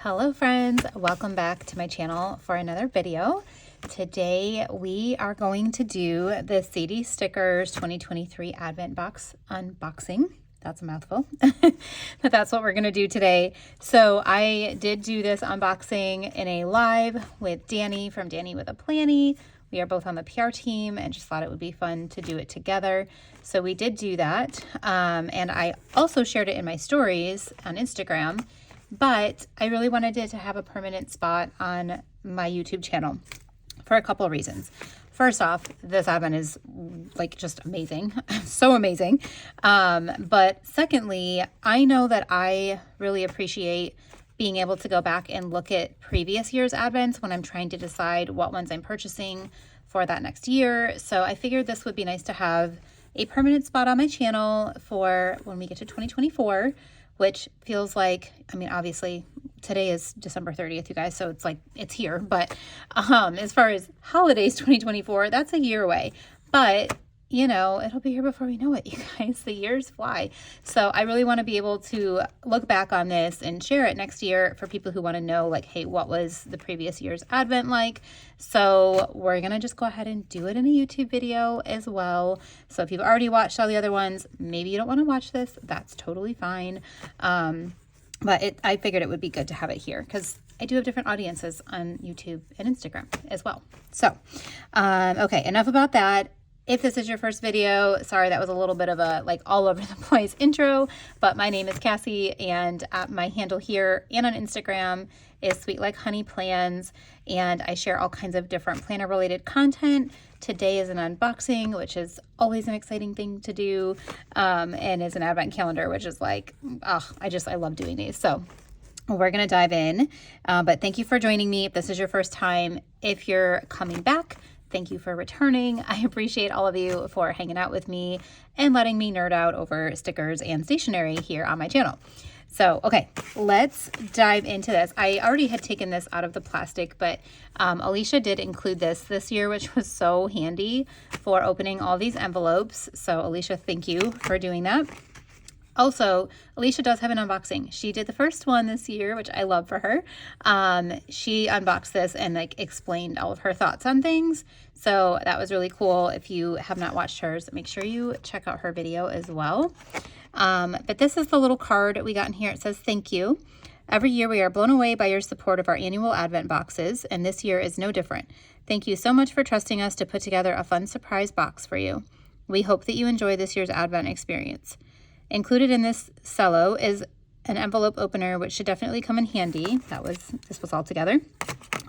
Hello friends, welcome back to my channel for another video. Today we are going to do the Sadie Stickers 2023 Advent Box unboxing. That's a mouthful, but that's what we're going to do today. So I did do this unboxing in a live with Danny from Danny with a Planny. We are both on the PR team and just thought it would be fun to do it together. So we did do that. And I also shared it in my stories on Instagram. But I really wanted it to have a permanent spot on my YouTube channel for a couple of reasons. First off, this advent is like just amazing, so amazing. But secondly, I know that I really appreciate being able to go back and look at previous year's advents when I'm trying to decide what ones I'm purchasing for that next year. So I figured this would be nice to have a permanent spot on my channel for when we get to 2024. Which feels like, I mean, obviously today is December 30th, you guys, so it's like, it's here. But as far as holidays 2024, that's a year away. But, you know, it'll be here before we know it, you guys. The years fly. So I really want to be able to look back on this and share it next year for people who want to know, like, hey, what was the previous year's advent like? So we're going to just go ahead and do it in a YouTube video as well. So if you've already watched all the other ones, maybe you don't want to watch this. That's totally fine. But I figured it would be good to have it here because I do have different audiences on YouTube and Instagram as well. So, okay, enough about that. If this is your first video, sorry, that was a little bit of a like all over the place intro, but my name is Cassie and my handle here and on Instagram is Sweet Like Honey Plans, and I share all kinds of different planner related content. Today is an unboxing, which is always an exciting thing to do, and is an advent calendar, which is like, oh, I love doing these. So we're going to dive in, but thank you for joining me. If this is your first time, if you're coming back, thank you for returning. I appreciate all of you for hanging out with me and letting me nerd out over stickers and stationery here on my channel. So, okay, let's dive into this. I already had taken this out of the plastic, but Alicia did include this year, which was so handy for opening all these envelopes. So Alicia, thank you for doing that. Also, Alicia does have an unboxing. She did the first one this year, which I love for her. She unboxed this and like explained all of her thoughts on things. So that was really cool. If you have not watched hers, make sure you check out her video as well. But this is the little card we got in here. It says, thank you. Every year we are blown away by your support of our annual Advent boxes, and this year is no different. Thank you so much for trusting us to put together a fun surprise box for you. We hope that you enjoy this year's Advent experience. Included in this cello is an envelope opener, which should definitely come in handy. This was all together.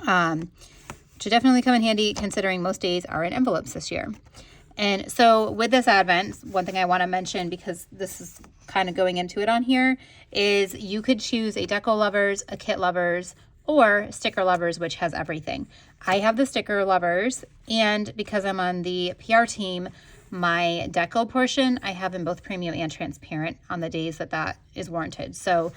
Should definitely come in handy considering most days are in envelopes this year. And so with this advent, one thing I want to mention, because this is kind of going into it on here, is you could choose a deco lovers, a kit lovers, or sticker lovers, which has everything. I have the sticker lovers, and because I'm on the PR team, my deco portion, I have in both premium and transparent on the days that is warranted. So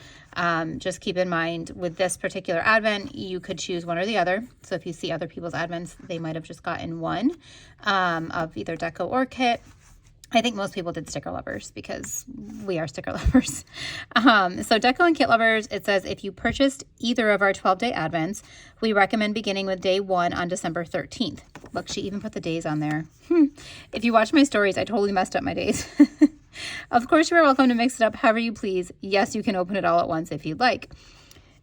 just keep in mind with this particular advent, you could choose one or the other. So if you see other people's advents, they might have just gotten one of either deco or kit. I think most people did sticker lovers because we are sticker lovers. So deco and kit lovers, it says if you purchased either of our 12-day advents, we recommend beginning with day 1 on December 13th. Look, she even put the days on there. If you watch my stories, I totally messed up my days. Of course, you are welcome to mix it up however you please. Yes, you can open it all at once if you'd like.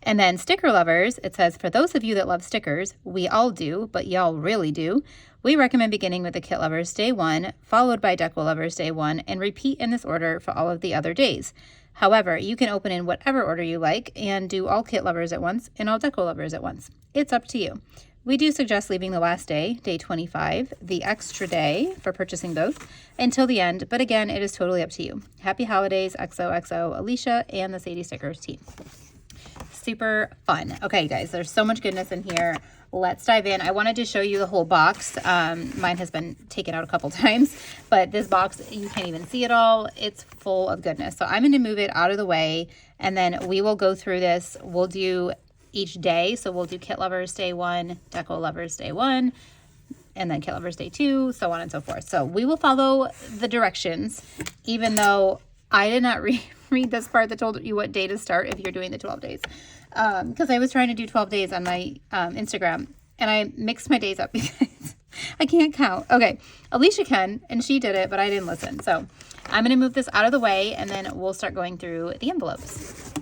And then sticker lovers, it says, for those of you that love stickers, we all do, but y'all really do. We recommend beginning with the kit lovers day 1, followed by deco lovers day 1, and repeat in this order for all of the other days. However, you can open in whatever order you like and do all kit lovers at once and all deco lovers at once. It's up to you. We do suggest leaving the last day, day 25, the extra day for purchasing those, until the end. But again, it is totally up to you. Happy holidays, XOXO, Alicia, and the Sadie Stickers team. Super fun. Okay, guys, there's so much goodness in here. Let's dive in. I wanted to show you the whole box. Mine has been taken out a couple times, but this box, you can't even see it all. It's full of goodness. So I'm going to move it out of the way, and then we will go through this. We'll do each day. So we'll do kit lovers day 1, deco lovers day 1, and then kit lovers day 2, so on and so forth. So we will follow the directions, even though I did not read this part that told you what day to start if you're doing the 12 days. Because I was trying to do 12 days on my Instagram, and I mixed my days up because I can't count. Okay, Alicia can, and she did it, but I didn't listen. So I'm going to move this out of the way, and then we'll start going through the envelopes.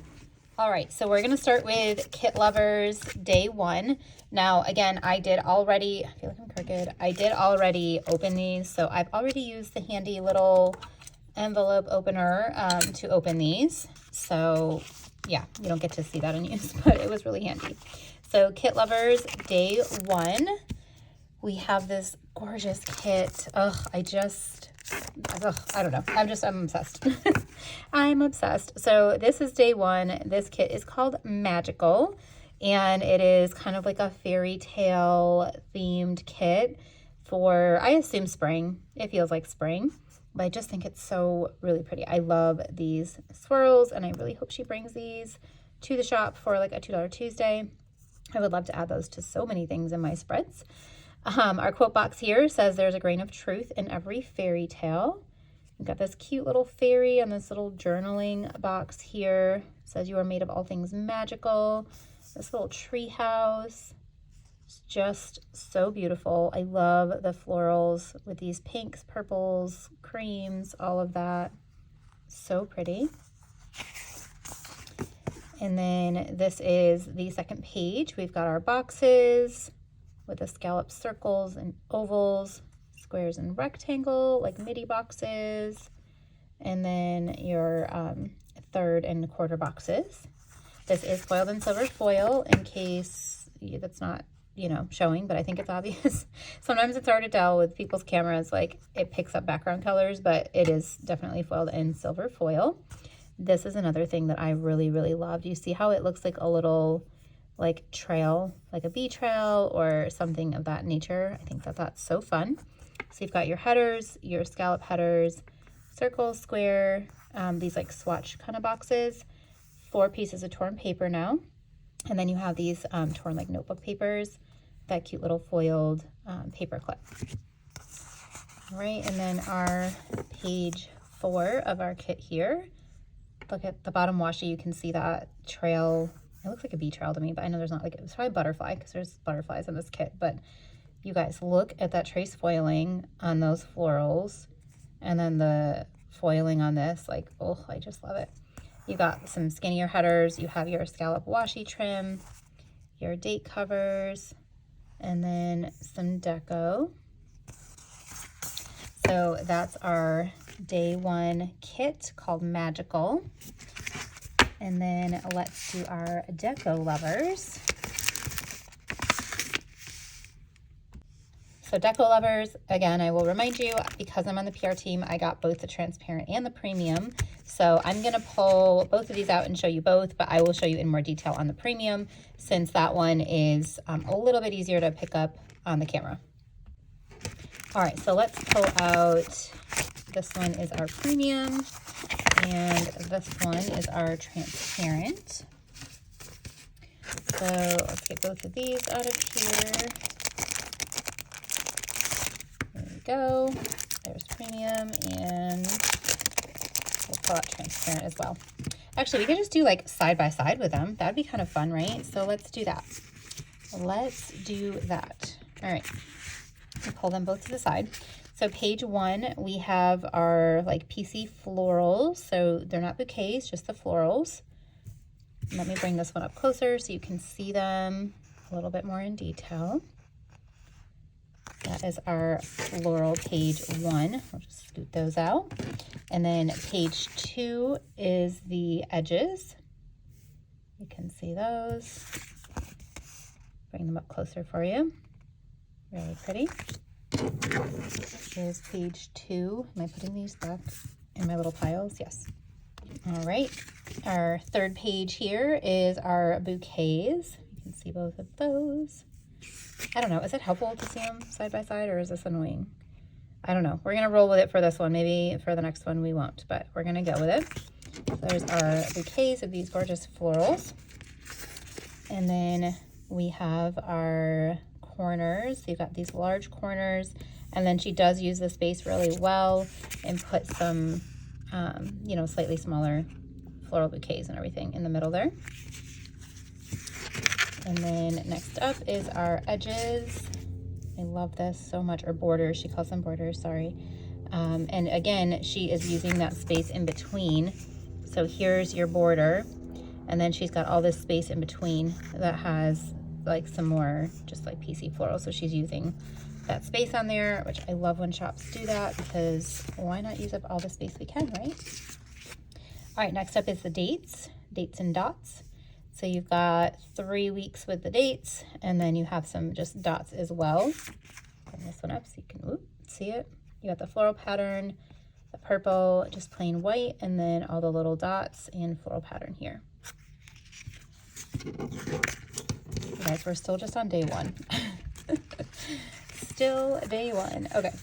All right, so we're going to start with Kit Lovers Day 1. Now, again, I did already open these, so I've already used the handy little envelope opener to open these. So yeah, you don't get to see that in use, but it was really handy. So Kit Lovers Day 1, we have this gorgeous kit. I don't know. I'm obsessed. I'm obsessed. So this is Day 1. This kit is called Magical, and it is kind of like a fairy tale themed kit for, I assume, spring. It feels like spring, but I just think it's so really pretty. I love these swirls, and I really hope she brings these to the shop for like a $2 Tuesday. I would love to add those to so many things in my spreads. Our quote box here says there's a grain of truth in every fairy tale. We've got this cute little fairy and this little journaling box here. It says you are made of all things magical. This little tree house. It's just so beautiful. I love the florals with these pinks, purples, creams, all of that. So pretty. And then this is the second page. We've got our boxes with the scalloped circles and ovals, squares and rectangle, like midi boxes, and then your third and quarter boxes. This is foiled in silver foil in case that's not, showing, but I think it's obvious. Sometimes it's hard to tell with people's cameras, like it picks up background colors, but it is definitely foiled in silver foil. This is another thing that I really, really loved. You see how it looks like a little like trail, like a bee trail or something of that nature. I think that that's so fun. So you've got your headers, your scallop headers, circle, square, these like swatch kind of boxes, 4 pieces of torn paper now. And then you have these torn like notebook papers, that cute little foiled paper clip. All right, and then our page 4 of our kit here. Look at the bottom washi, you can see that trail. It looks like a bee trail to me, but I know there's not, like, it's probably butterfly because there's butterflies in this kit. But you guys, look at that trace foiling on those florals, and then the foiling on this, like, oh, I just love it. You got some skinnier headers, you have your scallop washi trim, your date covers, and then some deco. So that's our Day 1 kit called Magical. And then let's do our Deco Lovers. So Deco Lovers, again, I will remind you, because I'm on the PR team, I got both the transparent and the premium. So I'm going to pull both of these out and show you both, but I will show you in more detail on the premium since that one is a little bit easier to pick up on the camera. All right, so let's pull out, this one is our premium, and this one is our transparent. So let's get both of these out of here. There we go. There's premium, and we'll pull out transparent as well. Actually, we could just do like side by side with them. That'd be kind of fun, right? So let's do that. Let's do that. All right. We'll pull them both to the side. So page 1, we have our like PC florals. So they're not bouquets, just the florals. Let me bring this one up closer so you can see them a little bit more in detail. That is our floral page 1. I'll just scoot those out. And then page 2 is the edges. You can see those. Bring them up closer for you. Really pretty. Here's page 2. Am I putting these back in my little piles? Yes. All right. Our third page here is our bouquets. You can see both of those. I don't know. Is it helpful to see them side by side, or is this annoying? I don't know. We're going to roll with it for this one. Maybe for the next one we won't, but we're going to go with it. So there's our bouquets of these gorgeous florals. And then we have our corners. So you've got these large corners, and then she does use the space really well and put some you know, slightly smaller floral bouquets and everything in the middle there. And then next up is our edges. I love this so much, or borders. She calls them borders, sorry. And again, she is using that space in between. So here's your border, and then she's got all this space in between that has like some more just like PC floral. So she's using that space on there, which I love when shops do that, because why not use up all the space we can, right? All right, next up is the dates and dots. So you've got 3 weeks with the dates, and then you have some just dots as well. Bring this one up so you can see it. You got the floral pattern, the purple, just plain white, and then all the little dots and floral pattern here. You guys, we're still just on day one. Still day one. Okay.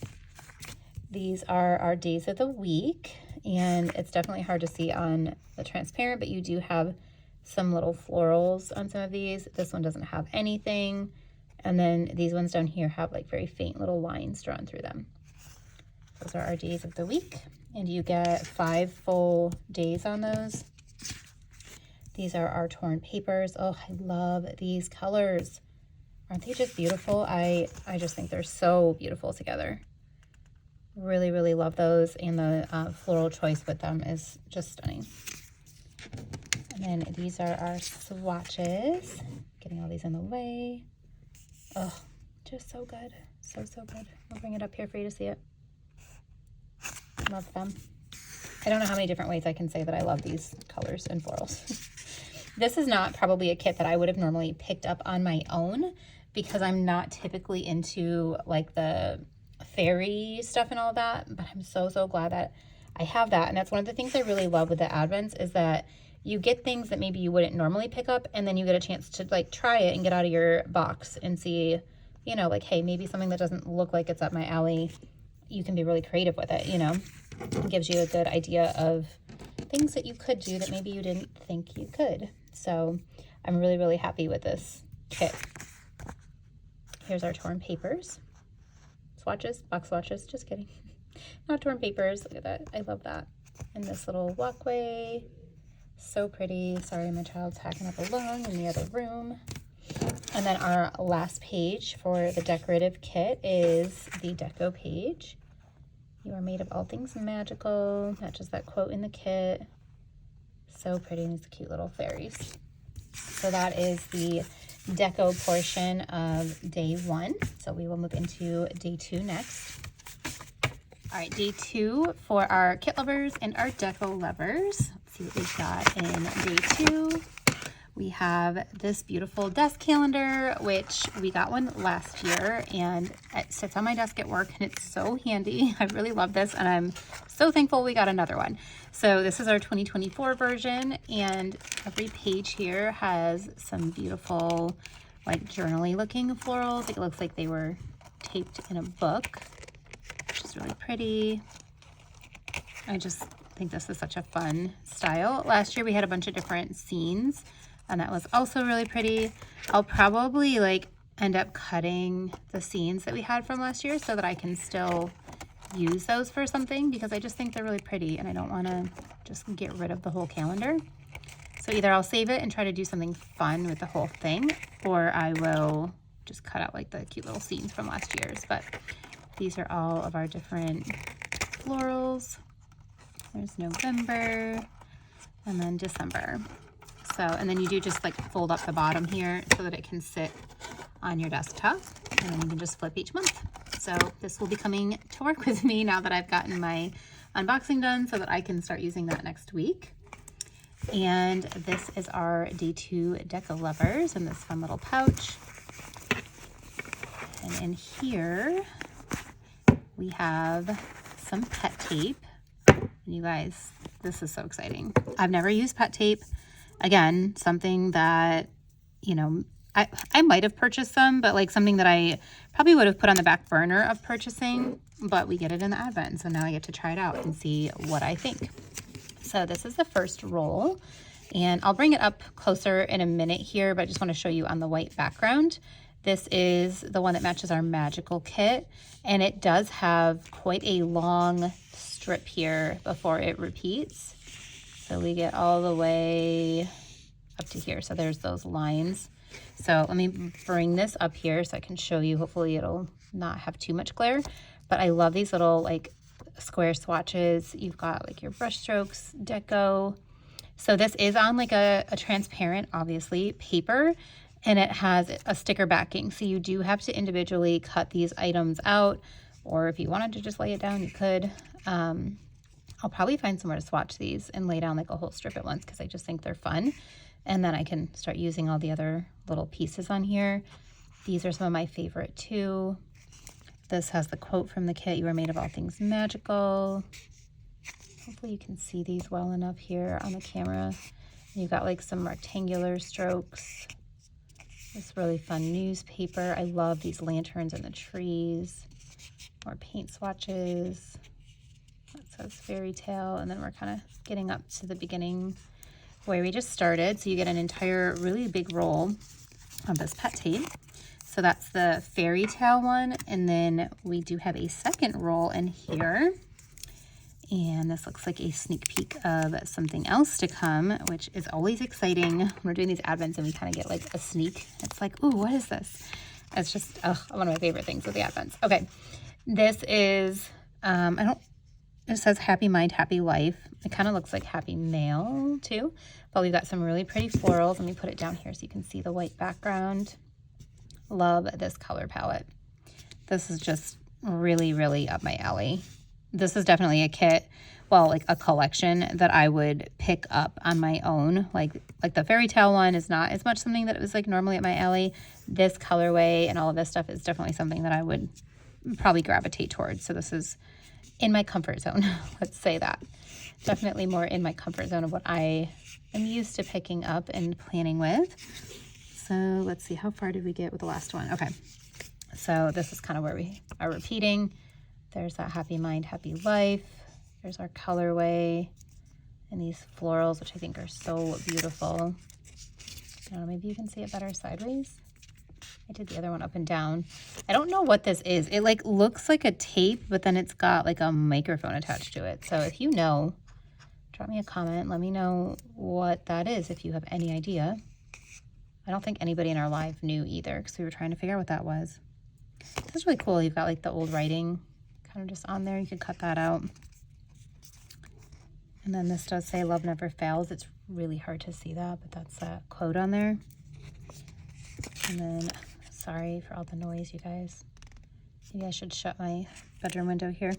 These are our days of the week, and it's definitely hard to see on the transparent, but you do have some little florals on some of these. This one doesn't have anything. And then these ones down here have like very faint little lines drawn through them. Those are our days of the week, and you get 5 full days on those. These are our torn papers. Oh, I love these colors. Aren't they just beautiful? I just think they're so beautiful together. Really, really love those, and the floral choice with them is just stunning. And then these are our swatches. Getting all these in the way. Oh, just so good. So, so good. I'll bring it up here for you to see it. Love them. I don't know how many different ways I can say that I love these colors and florals. This is not probably a kit that I would have normally picked up on my own, because I'm not typically into like the fairy stuff and all that, but I'm so, so glad that I have that. And that's one of the things I really love with the Advents, is that you get things that maybe you wouldn't normally pick up, and then you get a chance to like try it and get out of your box and see, you know, like, hey, maybe something that doesn't look like it's up my alley, you can be really creative with it, you know. It gives you a good idea of things that you could do that maybe you didn't think you could. So I'm really, really happy with this kit. Here's our torn papers. Swatches, box swatches, just kidding. Not torn papers, look at that, I love that. And this little walkway, so pretty. Sorry, my child's hacking up along in the other room. And then our last page for the decorative kit is the deco page. You are made of all things magical. Matches that quote in the kit. So pretty, and these cute little fairies. So that is the deco portion of day 1. So we will move into day 2 next. All right, day 2 for our kit lovers and our deco lovers. Let's see what we've got in day 2. We have this beautiful desk calendar, which we got one last year, and it sits on my desk at work, and it's so handy. I really love this, and I'm so thankful we got another one. So this is our 2024 version, and every page here has some beautiful, like journaly looking florals. It looks like they were taped in a book, which is really pretty. I just think this is such a fun style. Last year we had a bunch of different scenes, and that was also really pretty. I'll probably like end up cutting the scenes that we had from last year so that I can still use those for something, because I just think they're really pretty and I don't want to just get rid of the whole calendar. So either I'll save it and try to do something fun with the whole thing, or I will just cut out like the cute little scenes from last year's. But these are all of our different florals. There's November and then December. So, and then you do just like fold up the bottom here so that it can sit on your desktop, and then you can just flip each month. So this will be coming to work with me now that I've gotten my unboxing done, so that I can start using that next week. And this is our day 2 deco lovers in this fun little pouch. And in here we have some pet tape. And you guys, this is so exciting. I've never used pet tape. Again, something that, you know, I might have purchased some, but like something that I probably would have put on the back burner of purchasing, but we get it in the Advent. So now I get to try it out and see what I think. So this is the first roll, and I'll bring it up closer in a minute here, but I just want to show you on the white background. This is the one that matches our magical kit, and it does have quite a long strip here before it repeats. So we get all the way up to here. So there's those lines. So let me bring this up here so I can show you. Hopefully it'll not have too much glare, but I love these little like square swatches. You've got like your brush strokes, deco. So this is on like a transparent, obviously, paper, and it has a sticker backing. So you do have to individually cut these items out, or if you wanted to just lay it down, you could. I'll probably find somewhere to swatch these and lay down like a whole strip at once because I just think they're fun. And then I can start using all the other little pieces on here. These are some of my favorite too. This has the quote from the kit, "You are made of all things magical." Hopefully you can see these well enough here on the camera. You've got like some rectangular strokes. This really fun newspaper. I love these lanterns and the trees. More paint swatches. That says fairy tale. And then we're kind of getting up to the beginning where we just started. So you get an entire really big roll of this pet tape. So that's the fairy tale one. And then we do have a second roll in here. And this looks like a sneak peek of something else to come, which is always exciting when we're doing these advents and we kind of get like a sneak. It's like, ooh, what is this? It's just one of my favorite things with the advents. Okay, this is, it says Happy Mind, Happy Life. It kind of looks like Happy Mail too, but we've got some really pretty florals. Let me put it down here so you can see the white background. Love this color palette. This is just really, really up my alley. This is definitely a kit, well, like a collection that I would pick up on my own. Like the fairy tale one is not as much something that was like normally at my alley. This colorway and all of this stuff is definitely something that I would probably gravitate towards. So this is in my comfort zone. Let's say that. Definitely more in my comfort zone of what I am used to picking up and planning with. So let's see, how far did we get with the last one? Okay, so this is kind of where we are repeating. There's that Happy Mind, Happy Life. There's our colorway and these florals, which I think are so beautiful. I don't know, maybe you can see it better sideways. I did the other one up and down. I don't know what this is. It like looks like a tape, but then it's got like a microphone attached to it. So if you know, drop me a comment. Let me know what that is if you have any idea. I don't think anybody in our live knew either because we were trying to figure out what that was. This is really cool. You've got like the old writing kind of just on there. You can cut that out. And then this does say love never fails. It's really hard to see that, but that's a quote on there. And then, sorry for all the noise, you guys. Maybe I should shut my bedroom window here.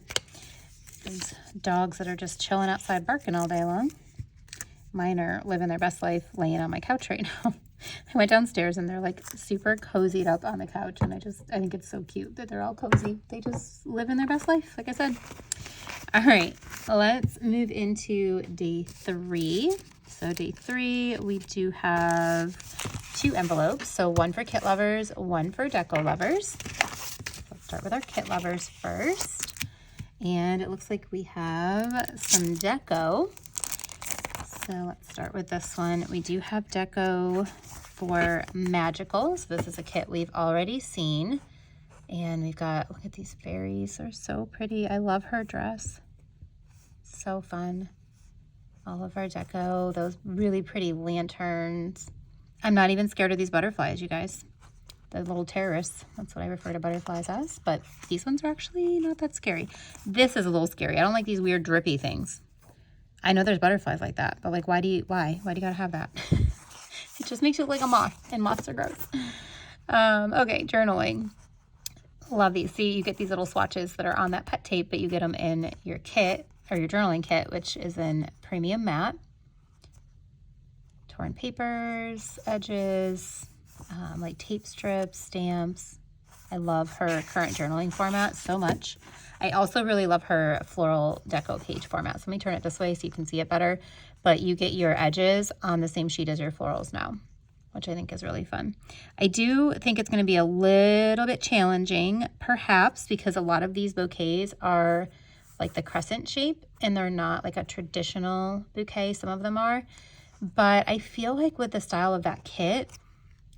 These dogs that are just chilling outside barking all day long. Mine are living their best life laying on my couch right now. I went downstairs and they're like super cozied up on the couch, and I think it's so cute that they're all cozy. They just live in their best life, like I said. All right, let's move into day 3. So day 3, we do have 2 envelopes. So one for kit lovers, one for deco lovers. Let's start with our kit lovers first. And it looks like we have some deco. So let's start with this one. We do have deco for magical. So this is a kit we've already seen. And we've got, look at these fairies. They're so pretty. I love her dress. So fun. All of our deco, those really pretty lanterns. I'm not even scared of these butterflies, you guys. The little terrorists. That's what I refer to butterflies as. But these ones are actually not that scary. This is a little scary. I don't like these weird drippy things. I know there's butterflies like that, but like, why do you gotta have that? It just makes you look like a moth, and moths are gross. Okay, journaling. Love these. See, you get these little swatches that are on that pet tape, but you get them in your kit, or your journaling kit, which is in premium matte. Torn papers, edges, like tape strips, stamps. I love her current journaling format so much. I also really love her floral deco page format. So let me turn it this way so you can see it better. But you get your edges on the same sheet as your florals now, which I think is really fun. I do think it's going to be a little bit challenging, perhaps, because a lot of these bouquets are like the crescent shape, and they're not like a traditional bouquet. Some of them are. But I feel like with the style of that kit,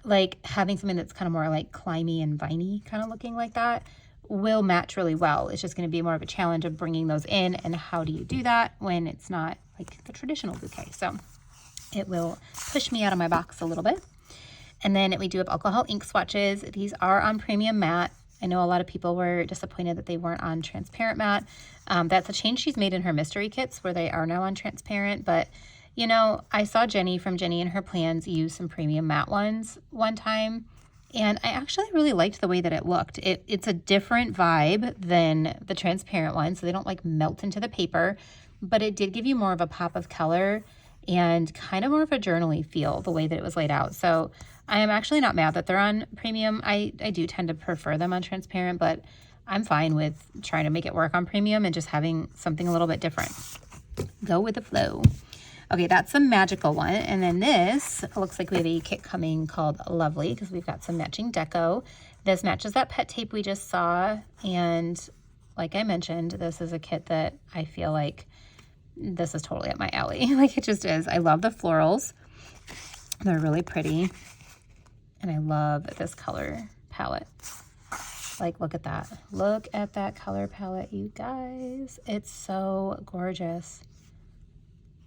like having something that's kind of more like climby and viney kind of looking like that will match really well. It's just going to be more of a challenge of bringing those in, and how do you do that when it's not like the traditional bouquet. So it will push me out of my box a little bit. And then we do have alcohol ink swatches. These are on premium matte. I know a lot of people were disappointed that they weren't on transparent matte. That's a change she's made in her mystery kits where they are now on transparent. But, you know, I saw Jenny from Jenny and Her Plans use some premium matte ones one time, and I actually really liked the way that it looked. It's a different vibe than the transparent ones, so they don't like melt into the paper, but it did give you more of a pop of color and kind of more of a journaly feel the way that it was laid out. So I am actually not mad that they're on premium. I do tend to prefer them on transparent, but I'm fine with trying to make it work on premium and just having something a little bit different. Go with the flow. Okay, that's a magical one. And then this looks like we have a kit coming called Lovely, because we've got some matching deco. This matches that pet tape we just saw. And like I mentioned, this is a kit that I feel like this is totally up my alley. Like it just is. I love the florals. They're really pretty. And I love this color palette. Like, look at that. Look at that color palette, you guys. It's so gorgeous.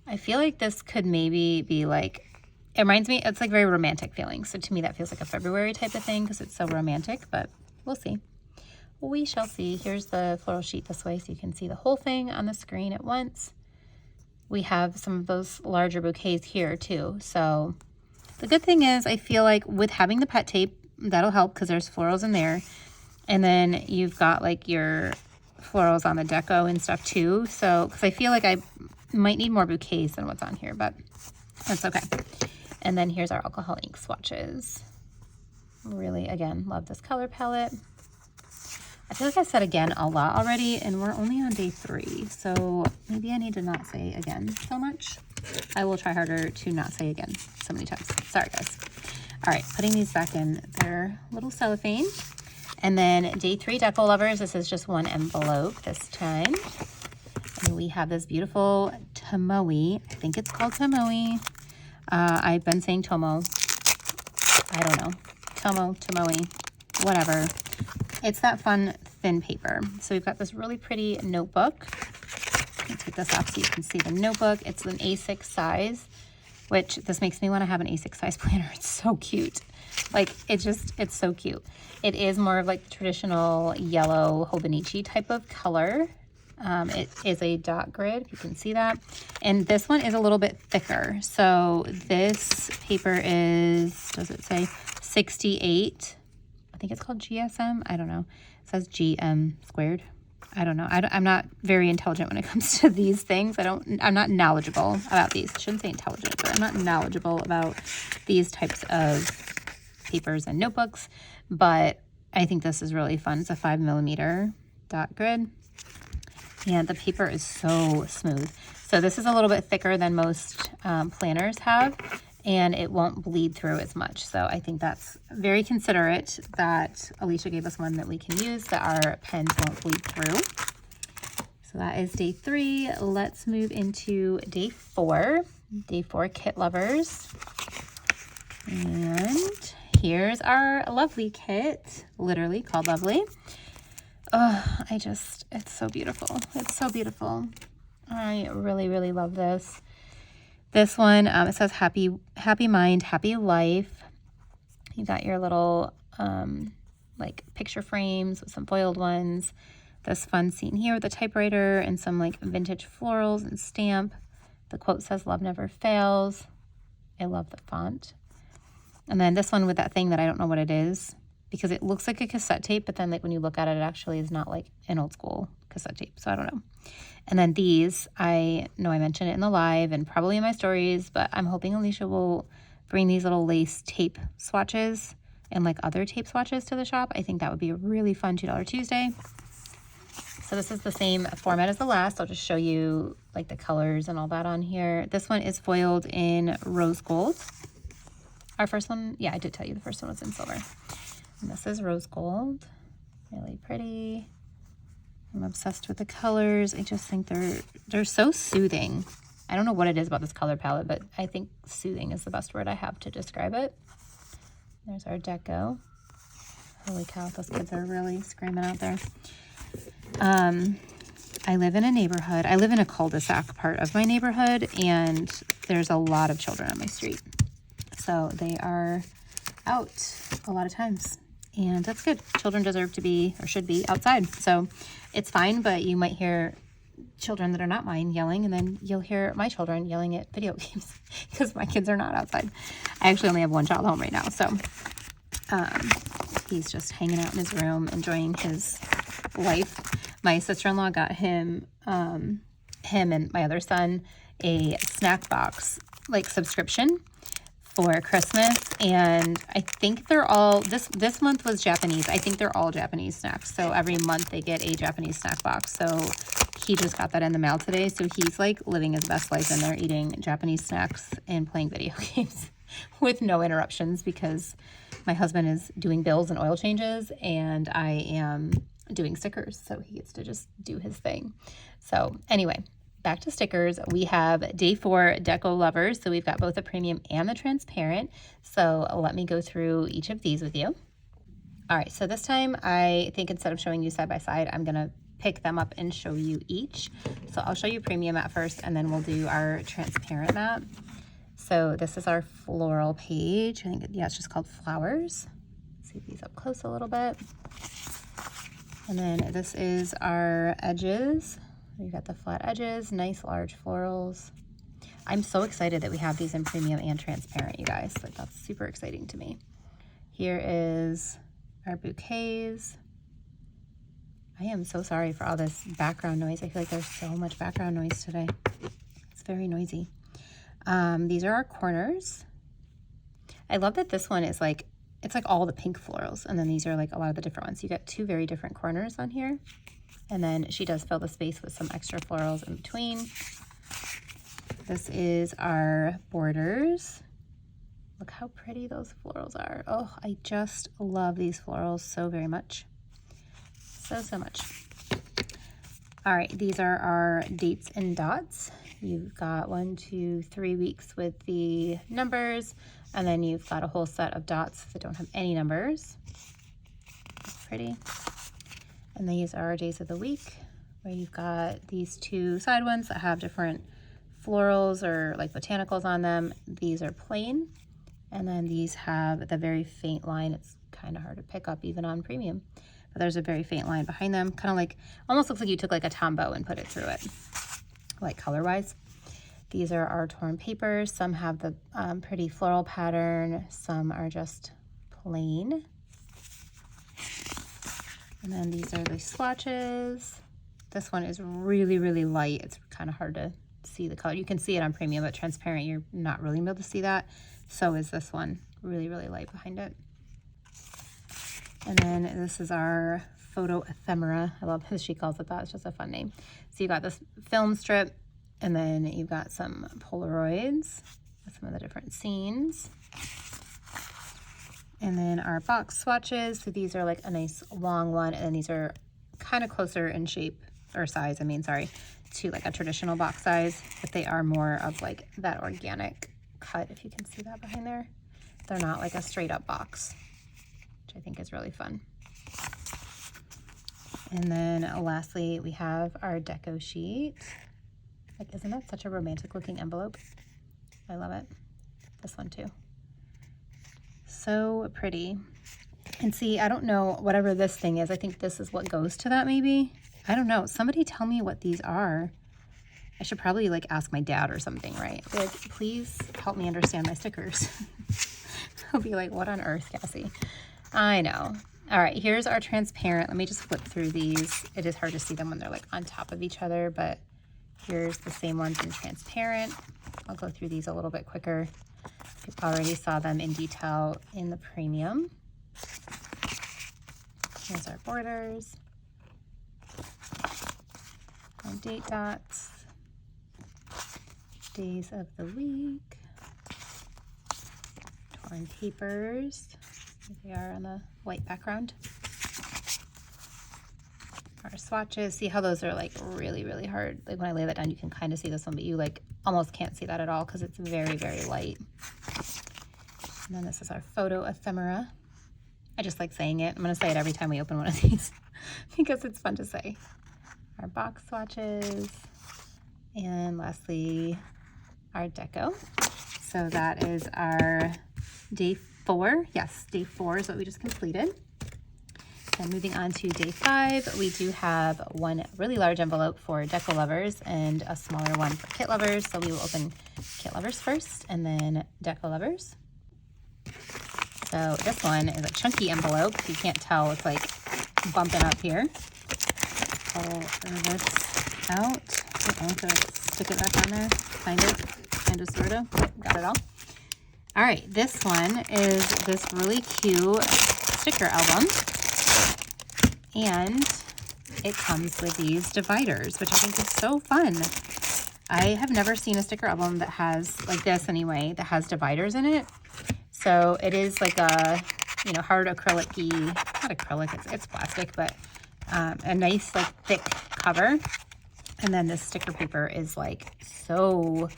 I feel like this could maybe be like, it reminds me, it's like very romantic feeling. So to me, that feels like a February type of thing because it's so romantic, but we'll see. We shall see. Here's the floral sheet this way so you can see the whole thing on the screen at once. We have some of those larger bouquets here too. So the good thing is I feel like with having the pet tape, that'll help because there's florals in there. And then you've got like your florals on the deco and stuff too. So, because I feel like I might need more bouquets than what's on here, but that's okay. And then here's our alcohol ink swatches. Really, again, love this color palette. I feel like I said again a lot already, and we're only on day 3. So maybe I need to not say again so much. I will try harder to not say again so many times. Sorry, guys. All right, putting these back in their little cellophane. And then day 3 deco lovers, this is just one envelope this time. And we have this beautiful Tomoe. I think it's called Tomoe. I've been saying Tomo. I don't know. Tomoe, whatever. It's that fun thin paper. So we've got this really pretty notebook. Let me take this off so you can see the notebook. It's an A6 size, which this makes me want to have an A6 size planner. It's so cute. Like, it's so cute. It is more of like the traditional yellow Hobonichi type of color. It is a dot grid, if you can see that. And this one is a little bit thicker. So this paper is, does it say 68? I think it's called GSM. I don't know. It says GM squared. I don't know. I'm not very intelligent when it comes to these things. I'm not knowledgeable about these. I shouldn't say intelligent, but I'm not knowledgeable about these types of papers and notebooks. But I think this is really fun. It's a 5mm dot grid. And the paper is so smooth. So this is a little bit thicker than most planners have, and it won't bleed through as much. So I think that's very considerate that Alicia gave us one that we can use, that our pens won't bleed through. So that is day 3. Let's move into day 4. Day 4 kit lovers. And here's our Lovely kit, literally called Lovely. Oh, it's so beautiful. It's so beautiful. I really, really love this. This one, it says happy mind, happy life. You got your little, like picture frames with some foiled ones. This fun scene here with a typewriter and some like vintage florals and stamp. The quote says, "Love never fails." I love the font. And then this one with that thing that I don't know what it is, because it looks like a cassette tape, but then like when you look at it, it actually is not like an old school cassette tape. So I don't know. And then these, I know I mentioned it in the live and probably in my stories, but I'm hoping Alicia will bring these little lace tape swatches and like other tape swatches to the shop. I think that would be a really fun $2 Tuesday. So this is the same format as the last. I'll just show you like the colors and all that on here. This one is foiled in rose gold. Our first one, yeah, I did tell you the first one was in silver. And this is rose gold, really pretty. I'm obsessed with the colors. I just think they're so soothing. I don't know what it is about this color palette, but I think soothing is the best word I have to describe it. There's our deco. Holy cow, those kids are really screaming out there. I live in a neighborhood. I live in a cul-de-sac part of my neighborhood, and there's a lot of children on my street. So they are out a lot of times, and that's good. Children deserve to be, or should be, outside. So it's fine, but you might hear children that are not mine yelling, and then you'll hear my children yelling at video games because my kids are not outside. I actually only have one child home right now, so he's just hanging out in his room, enjoying his life. My sister-in-law got him and my other son a snack box like subscription for Christmas, and I think they're all this month was Japanese. I think they're all Japanese snacks, so every month they get a Japanese snack box. So he just got that in the mail today, so he's like living his best life in there, eating Japanese snacks and playing video games with no interruptions, because my husband is doing bills and oil changes and I am doing stickers, so he gets to just do his thing. So anyway, back to stickers. We have day 4 deco lovers, so we've got both the premium and the transparent. So let me go through each of these with you. All right, so this time I think instead of showing you side by side, I'm gonna pick them up and show you each. So I'll show you premium at first, and then we'll do our transparent map. So this is our floral page. I think, yeah, it's just called flowers. Let's see these up close a little bit. And then this is our edges. We've got the flat edges, nice large florals. I'm so excited that we have these in premium and transparent, you guys. Like, that's super exciting to me. Here is our bouquets. I am so sorry for all this background noise. I feel like there's so much background noise today. It's very noisy. These are our corners. I love that this one is like, it's like all the pink florals, and then these are like a lot of the different ones. You got 2 very different corners on here, and then she does fill the space with some extra florals in between. This is our borders. Look how pretty those florals are. Oh, I just love these florals so very much. So much. All right, these are our dates and dots. You've got 1, 2, 3 weeks with the numbers, and then you've got a whole set of dots that don't have any numbers. That's pretty. And these are our days of the week, where you've got these 2 side ones that have different florals or like botanicals on them. These are plain, and then these have the very faint line. It's kind of hard to pick up even on premium, but there's a very faint line behind them, kind of like, almost looks like you took like a Tombow and put it through it, like color-wise. These are our torn papers. Some have the pretty floral pattern. Some are just plain. And then these are the swatches. This one is really, really light. It's kind of hard to see the color. You can see it on premium, but transparent, you're not really able to see that. So is this one, really, really light behind it. And then this is our photo ephemera. I love how she calls it that. It's just a fun name. So you got this film strip, and then you've got some Polaroids with some of the different scenes. And then our box swatches. So these are like a nice long one, and then these are kind of closer in shape, or size, I mean, sorry, to like a traditional box size, but they are more of like that organic cut, if you can see that behind there. They're not like a straight up box, which I think is really fun. And then lastly, we have our deco sheet. Like, isn't that such a romantic looking envelope? I love it. This one too. So pretty. And see, I don't know, whatever this thing is, I think this is what goes to that maybe. I don't know. Somebody tell me what these are. I should probably like ask my dad or something, right? Like, please help me understand my stickers. He'll be like, what on earth, Cassie? I know. All right, here's our transparent. Let me just flip through these. It is hard to see them when they're like on top of each other, but here's the same ones in transparent. I'll go through these a little bit quicker. You already saw them in detail in the premium. Here's our borders. Our date dots. Days of the week. Torn papers. Here they are on the white background. Our swatches. See how those are like really, really hard. Like when I lay that down, you can kind of see this one, but you like almost can't see that at all because it's very, very light. And then this is our photo ephemera. I just like saying it. I'm going to say it every time we open one of these because it's fun to say. Our box swatches. And lastly, our deco. So that is our day 4. Yes, day 4 is what we just completed. And moving on to day 5, we do have one really large envelope for deco lovers and a smaller one for kit lovers. So we will open kit lovers first and then deco lovers. So this one is a chunky envelope. If you can't tell, it's like bumping up here. Pull this out. I have to stick it back on there. Kind of, sort of. Got it all. All right, this one is this really cute sticker album. And it comes with these dividers, which I think is so fun. I have never seen a sticker album that has, like this anyway, that has dividers in it. So it is like a, you know, hard acrylic-y, not acrylic, it's plastic, but a nice like thick cover. And then this sticker paper is like so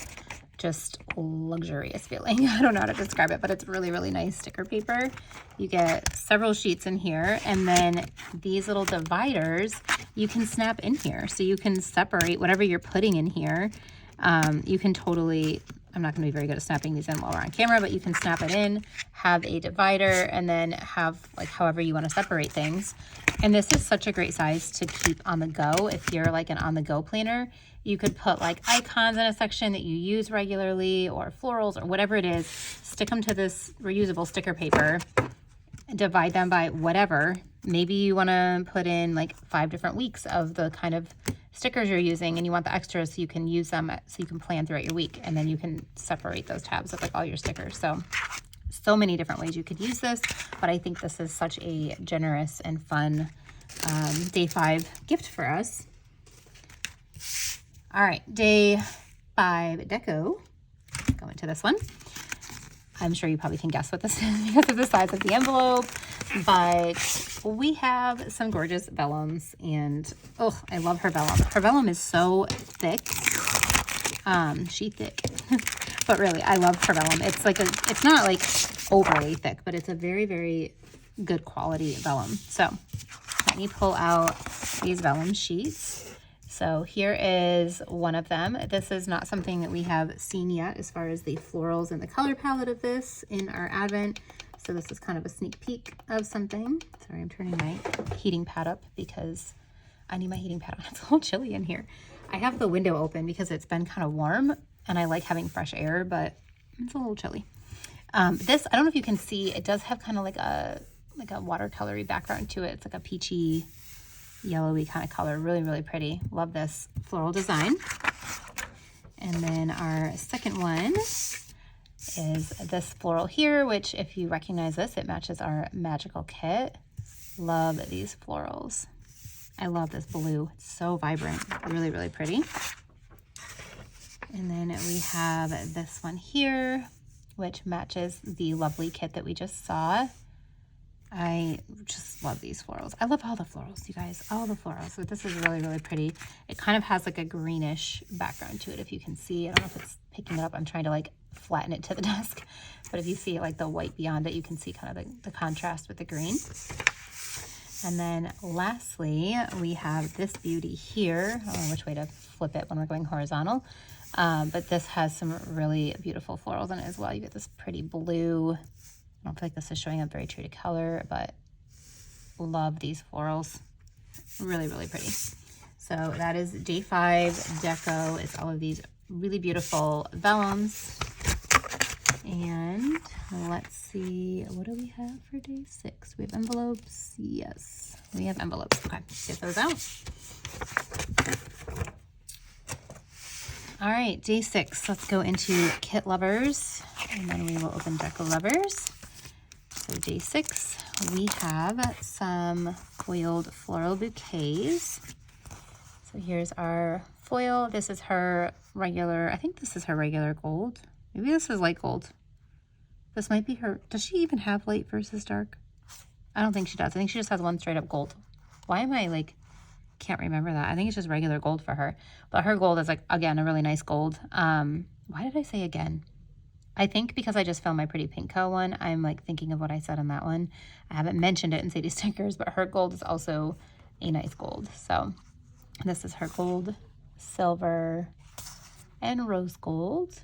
just luxurious feeling. I don't know how to describe it, but it's really, really nice sticker paper. You get several sheets in here, and then these little dividers you can snap in here. So you can separate whatever you're putting in here. You can totally, I'm not gonna be very good at snapping these in while we're on camera, but you can snap it in, have a divider, and then have like however you wanna separate things. And this is such a great size to keep on the go. If you're like an on-the-go planner, you could put like icons in a section that you use regularly or florals or whatever it is, stick them to this reusable sticker paper, divide them by whatever. Maybe you want to put in like 5 different weeks of the kind of stickers you're using and you want the extras so you can use them so you can plan throughout your week, and then you can separate those tabs with like all your stickers. So many different ways you could use this, but I think this is such a generous and fun day 5 gift for us. All right, day 5 deco. Go into this one. I'm sure you probably can guess what this is because of the size of the envelope, but we have some gorgeous vellums, and oh, I love her vellum. Her vellum is so thick. She thick, but really, I love her vellum. It's like it's not like overly thick, but it's a very, very good quality vellum. So let me pull out these vellum sheets. So here is one of them. This is not something that we have seen yet as far as the florals and the color palette of this in our Advent. So this is kind of a sneak peek of something. Sorry, I'm turning my heating pad up because I need my heating pad on. It's a little chilly in here. I have the window open because it's been kind of warm and I like having fresh air, but it's a little chilly. This, I don't know if you can see, it does have kind of like a watercolory background to it. It's like a peachy, yellowy kind of color. Really, really pretty. Love this floral design. And then our second one is this floral here, which if you recognize this, it matches our magical kit. Love these florals. I love this blue. It's so vibrant. Really, really pretty. And then we have this one here, which matches the lovely kit that we just saw. I just love these florals. I love all the florals, you guys, all the florals. So this is really, really pretty. It kind of has like a greenish background to it, if you can see. I don't know if it's picking it up. I'm trying to like flatten it to the desk. But if you see it, like the white beyond it, you can see kind of the contrast with the green. And then lastly, we have this beauty here. I don't know which way to flip it when we're going horizontal. But this has some really beautiful florals in it as well. You get this pretty blue. I don't feel like this is showing up very true to color, but love these florals. Really, really pretty. So that is day 5 deco. It's all of these really beautiful vellums. And let's see, what do we have for day 6? We have envelopes. Yes, we have envelopes. Okay, get those out. All right, day 6. Let's go into kit lovers, and then we will open deco lovers. So day 6, we have some foiled floral bouquets. So here's our foil. This is her regular, I think this is her regular gold. Maybe this is light gold. This might be her, does she even have light versus dark? I don't think she does. I think she just has one straight up gold. Why am I like, can't remember that. I think it's just regular gold for her. But her gold is like, again, a really nice gold. Why did I say again? I think because I just found my Pretty Pink Co one, I'm like thinking of what I said on that one. I haven't mentioned it in Sadie Stickers, but her gold is also a nice gold. So this is her gold, silver, and rose gold.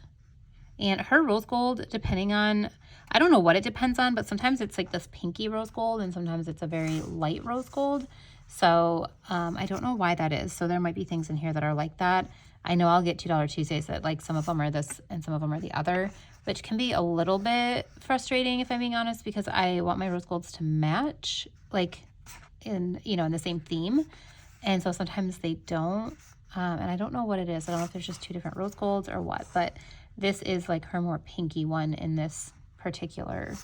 And her rose gold, depending on, I don't know what it depends on, but sometimes it's like this pinky rose gold and sometimes it's a very light rose gold. So I don't know why that is. So there might be things in here that are like that. I know I'll get $2 Tuesdays that like some of them are this and some of them are the other, which can be a little bit frustrating if I'm being honest, because I want my rose golds to match like in, you know, in the same theme. And so sometimes they don't. And I don't know what it is. I don't know if there's just two different rose golds or what, but this is like her more pinky one in this particular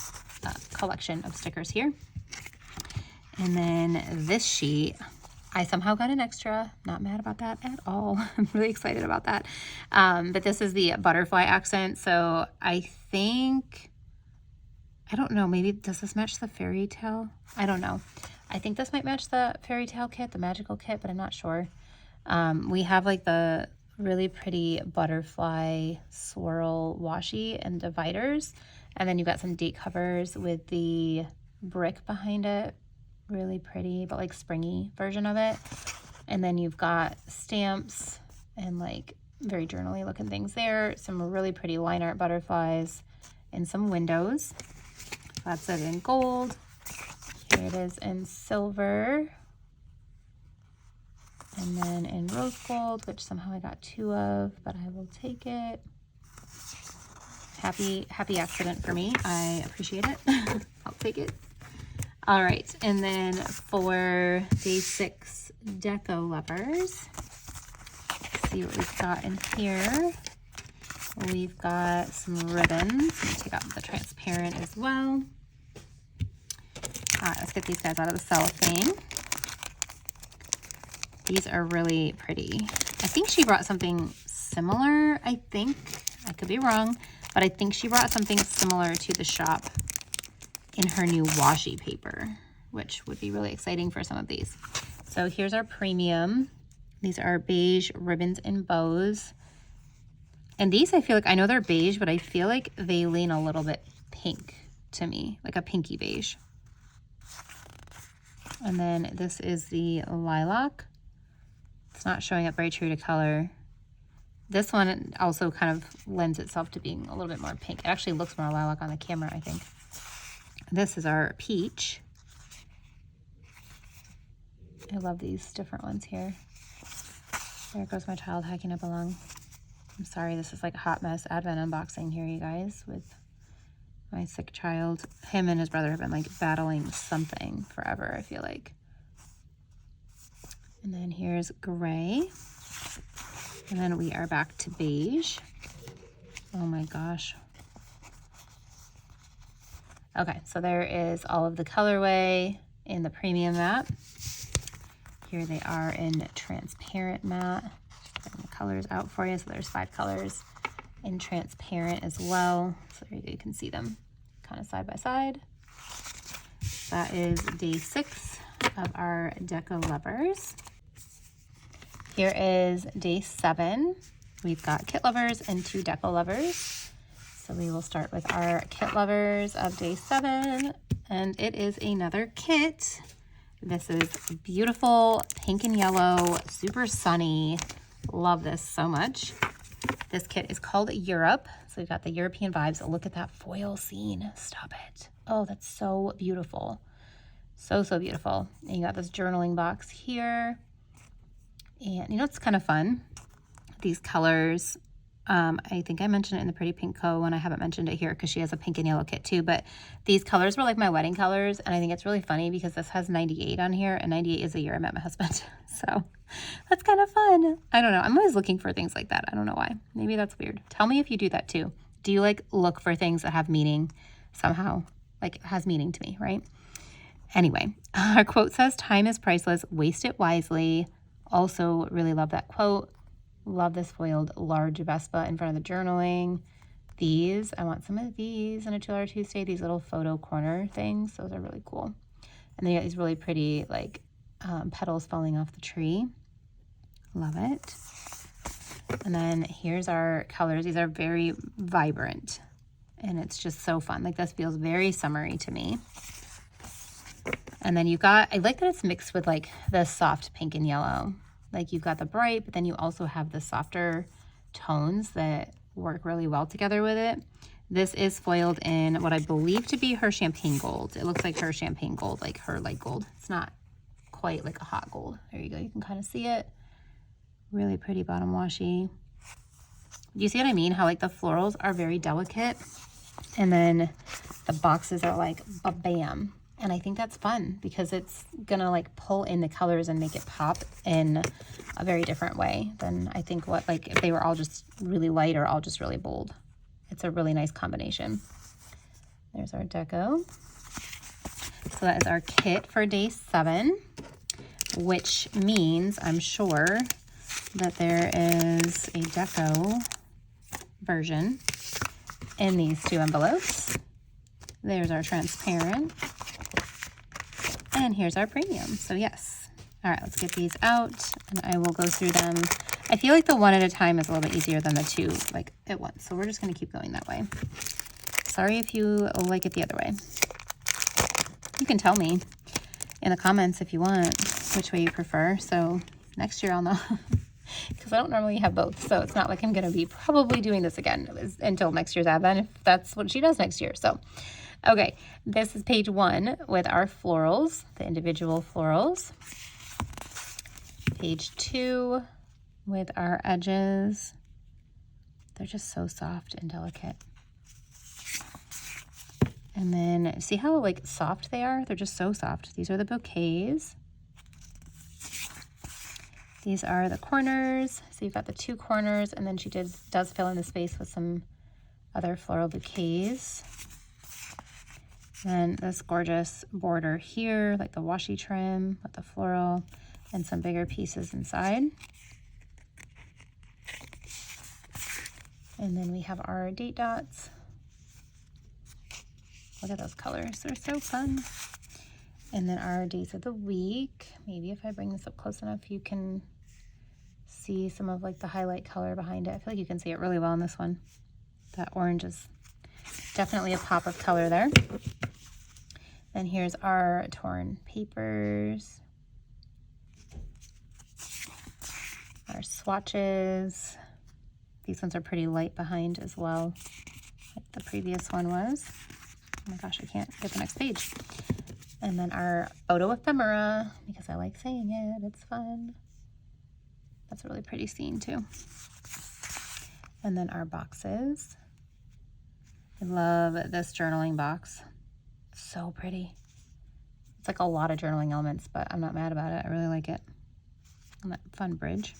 collection of stickers here. And then this sheet, I somehow got an extra. Not mad about that at all. I'm really excited about that. But this is the butterfly accent. So I think, I don't know, maybe does this match the fairy tale? I don't know. I think this might match the fairy tale kit, the magical kit, but I'm not sure. We have like the really pretty butterfly swirl washi and dividers. And then you've got some date covers with the brick behind it. Really pretty, but like springy version of it. And then you've got stamps and like very journaly looking things there. Some really pretty line art butterflies and some windows. That's it in gold. Here it is in silver. And then in rose gold, which somehow I got two of, but I will take it. Happy accident for me. I appreciate it. I'll take it. All right, and then for day 6 deco lovers, let's see what we've got in here. We've got some ribbons. Let me take out the transparent as well. Let's get these guys out of the cellophane. These are really pretty. I think she brought something similar, I think. I could be wrong, but I think she brought something similar to the shop in her new washi paper, which would be really exciting for some of these. So here's our premium. These are beige ribbons and bows. And these, I feel like, I know they're beige, but I feel like they lean a little bit pink to me, like a pinky beige. And then this is the lilac. It's not showing up very true to color. This one also kind of lends itself to being a little bit more pink. It actually looks more lilac on the camera, I think. This is our peach. I love these different ones here. There goes my child hiking up along. I'm sorry, this is like a hot mess Advent unboxing here, you guys, with my sick child. Him and his brother have been like battling something forever, I feel like. And then here's gray. And then we are back to beige. Oh my gosh. Okay, so there is all of the colorway in the premium matte. Here they are in transparent matte. Getting the colors out for you. So there's 5 colors in transparent as well. So there you can see them kind of side by side. That is day 6 of our deco lovers. Here is day 7. We've got kit lovers and 2 deco lovers. So we will start with our kit lovers of day 7, and it is another kit. This is beautiful pink and yellow, super sunny. Love this so much. This kit is called Europe. So we've got the European vibes. Look at that foil scene. Stop it. Oh, that's so beautiful. So beautiful. And you got this journaling box here. And you know, it's kind of fun. These colors, I think I mentioned it in the Pretty Pink Co and I haven't mentioned it here because she has a pink and yellow kit too, but these colors were like my wedding colors, and I think it's really funny because this has 98 on here, and 98 is the year I met my husband. So that's kind of fun. I don't know. I'm always looking for things like that. I don't know why. Maybe that's weird. Tell me if you do that too. Do you like look for things that have meaning somehow? Like it has meaning to me, right? Anyway, our quote says, "Time is priceless. Waste it wisely." Also really love that quote. Love this foiled large Vespa in front of the journaling. These, I want some of these on a $2 Tuesday. These little photo corner things. Those are really cool. And they got these really pretty like petals falling off the tree. Love it. And then here's our colors. These are very vibrant. And it's just so fun. Like this feels very summery to me. And then you've got, I like that it's mixed with like the soft pink and yellow. Like you've got the bright, but then you also have the softer tones that work really well together with it. This is foiled in what I believe to be her champagne gold. It looks like her champagne gold, like her light gold. It's not quite like a hot gold. There you go. You can kind of see it. Really pretty bottom washi. Do you see what I mean? How like the florals are very delicate and then the boxes are like a bam. And I think that's fun because it's gonna like pull in the colors and make it pop in a very different way than I think what, like if they were all just really light or all just really bold. It's a really nice combination. There's our deco. So that is our kit for day 7, which means I'm sure that there is a deco version in these 2 envelopes. There's our transparent. And here's our premium. So yes. All right, let's get these out and I will go through them. I feel like the 1 at a time is a little bit easier than the 2 like at once. So we're just going to keep going that way. Sorry if you like it the other way. You can tell me in the comments if you want which way you prefer. So next year I'll know because I don't normally have both. So it's not like I'm going to be probably doing this again until next year's Advent if that's what she does next year. So okay, this is page 1 with our florals, the individual florals. Page 2 with our edges. They're just so soft and delicate. And then see how like soft they are? They're just so soft. These are the bouquets. These are the corners. So you've got the 2 corners and then she does fill in the space with some other floral bouquets. And this gorgeous border here, like the washi trim with the floral and some bigger pieces inside. And then we have our date dots. Look at those colors, they're so fun. And then our days of the week. Maybe if I bring this up close enough, you can see some of like the highlight color behind it. I feel like you can see it really well in this one. That orange is definitely a pop of color there. Then here's our torn papers, our swatches. These ones are pretty light behind as well, like the previous one was. Oh my gosh, I can't get the next page. And then our photo ephemera, because I like saying it, it's fun. That's a really pretty scene too. And then our boxes. I love this journaling box. So pretty. It's like a lot of journaling elements, but I'm not mad about it. I really like it. And that fun bridge.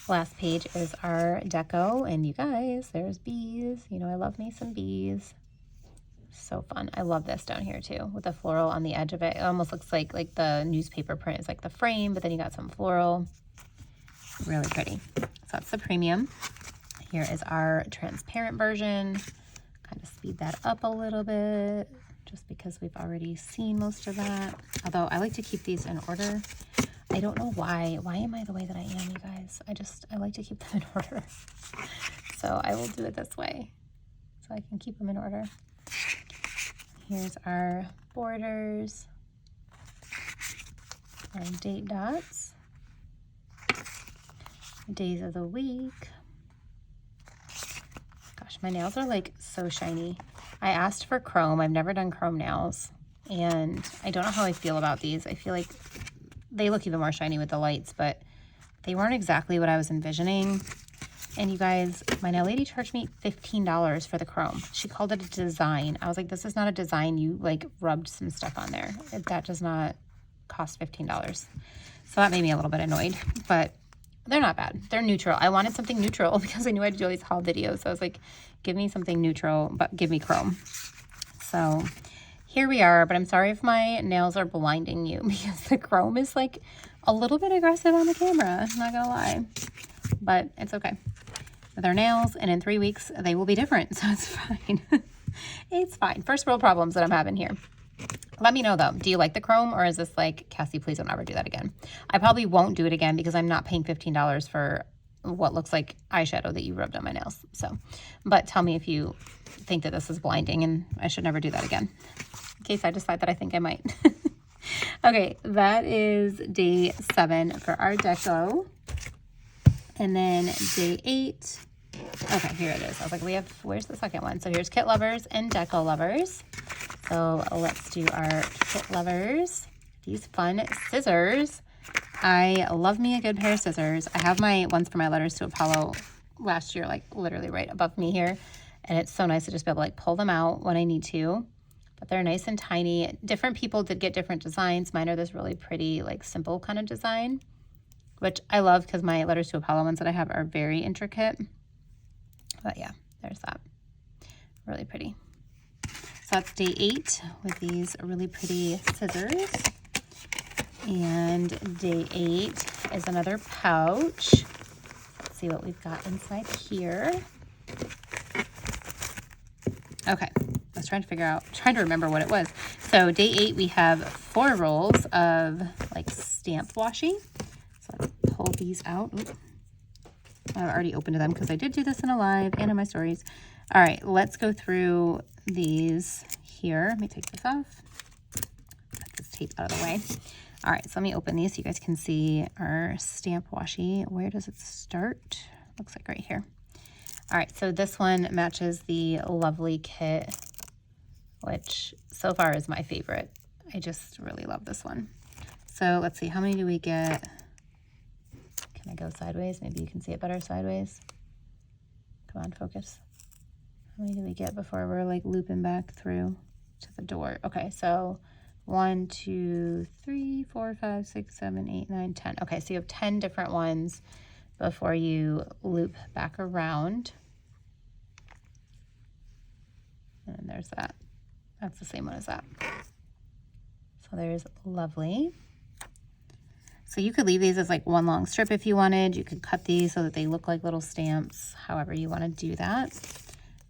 Last page is our deco, and you guys, there's bees. You know, I love me some bees. So fun. I love this down here too, with the floral on the edge of it. It almost looks like the newspaper print is like the frame, but then you got some floral. Really pretty. So that's the premium. Here is our transparent version. Kind of speed that up a little bit just because we've already seen most of that. Although I like to keep these in order. I don't know why. Why am I the way that I am, you guys? I like to keep them in order. So I will do it this way so I can keep them in order. Here's our borders, our date dots, days of the week. Gosh, my nails are like so shiny. I asked for chrome. I've never done chrome nails, and I don't know how I feel about these. I feel like they look even more shiny with the lights, but they weren't exactly what I was envisioning. And you guys, my nail lady charged me $15 for the chrome. She called it a design. I was like, this is not a design. You like rubbed some stuff on there. That does not cost $15. So that made me a little bit annoyed, but they're not bad. They're neutral. I wanted something neutral because I knew I'd do all these haul videos. So I was like, give me something neutral, but give me chrome. So here we are, but I'm sorry if my nails are blinding you because the chrome is like a little bit aggressive on the camera. I'm not gonna lie, but it's okay. With our nails, and in 3 weeks, they will be different, so it's fine. It's fine. First world problems that I'm having here. Let me know though, do you like the chrome, or is this like, Cassie, please don't ever do that again? I probably won't do it again because I'm not paying $15 for what looks like eyeshadow that you rubbed on my nails. So, but tell me if you think that this is blinding and I should never do that again, in case I decide that I think I might. Okay, that is day 7 for our deco. And then day 8, okay, here it is. I was like, where's the second one? So here's kit lovers and deco lovers. So let's do our kit lovers. These fun scissors. I love me a good pair of scissors. I have my ones for my letters to Apollo last year, like literally right above me here. And it's so nice to just be able to like pull them out when I need to. But they're nice and tiny. Different people did get different designs. Mine are this really pretty, like simple kind of design, which I love because my letters to Apollo ones that I have are very intricate. But yeah, there's that. Really pretty. So that's day 8 with these really pretty scissors. And day 8 is another pouch. Let's see what we've got inside here. Okay, I was trying to remember what it was. So day 8, we have 4 rolls of like stamp washi. So let's pull these out. Oops. I've already opened them because I did do this in a live and in my stories. All right, let's go through these here. Let me take this off. Put this tape out of the way. All right, so let me open these so you guys can see our stamp washi. Where does it start? Looks like right here. All right, so this one matches the lovely kit, which so far is my favorite. I just really love this one. So let's see, how many do we get? Can I go sideways? Maybe you can see it better sideways. Come on, focus. How many do we get before we're like looping back through to the door? Okay, so 1, 2, 3, 4, 5, 6, 7, 8, 9, 10. Okay, so you have 10 different ones before you loop back around. And there's that. That's the same one as that. So there's lovely. So you could leave these as like one long strip if you wanted. You could cut these so that they look like little stamps, however you want to do that.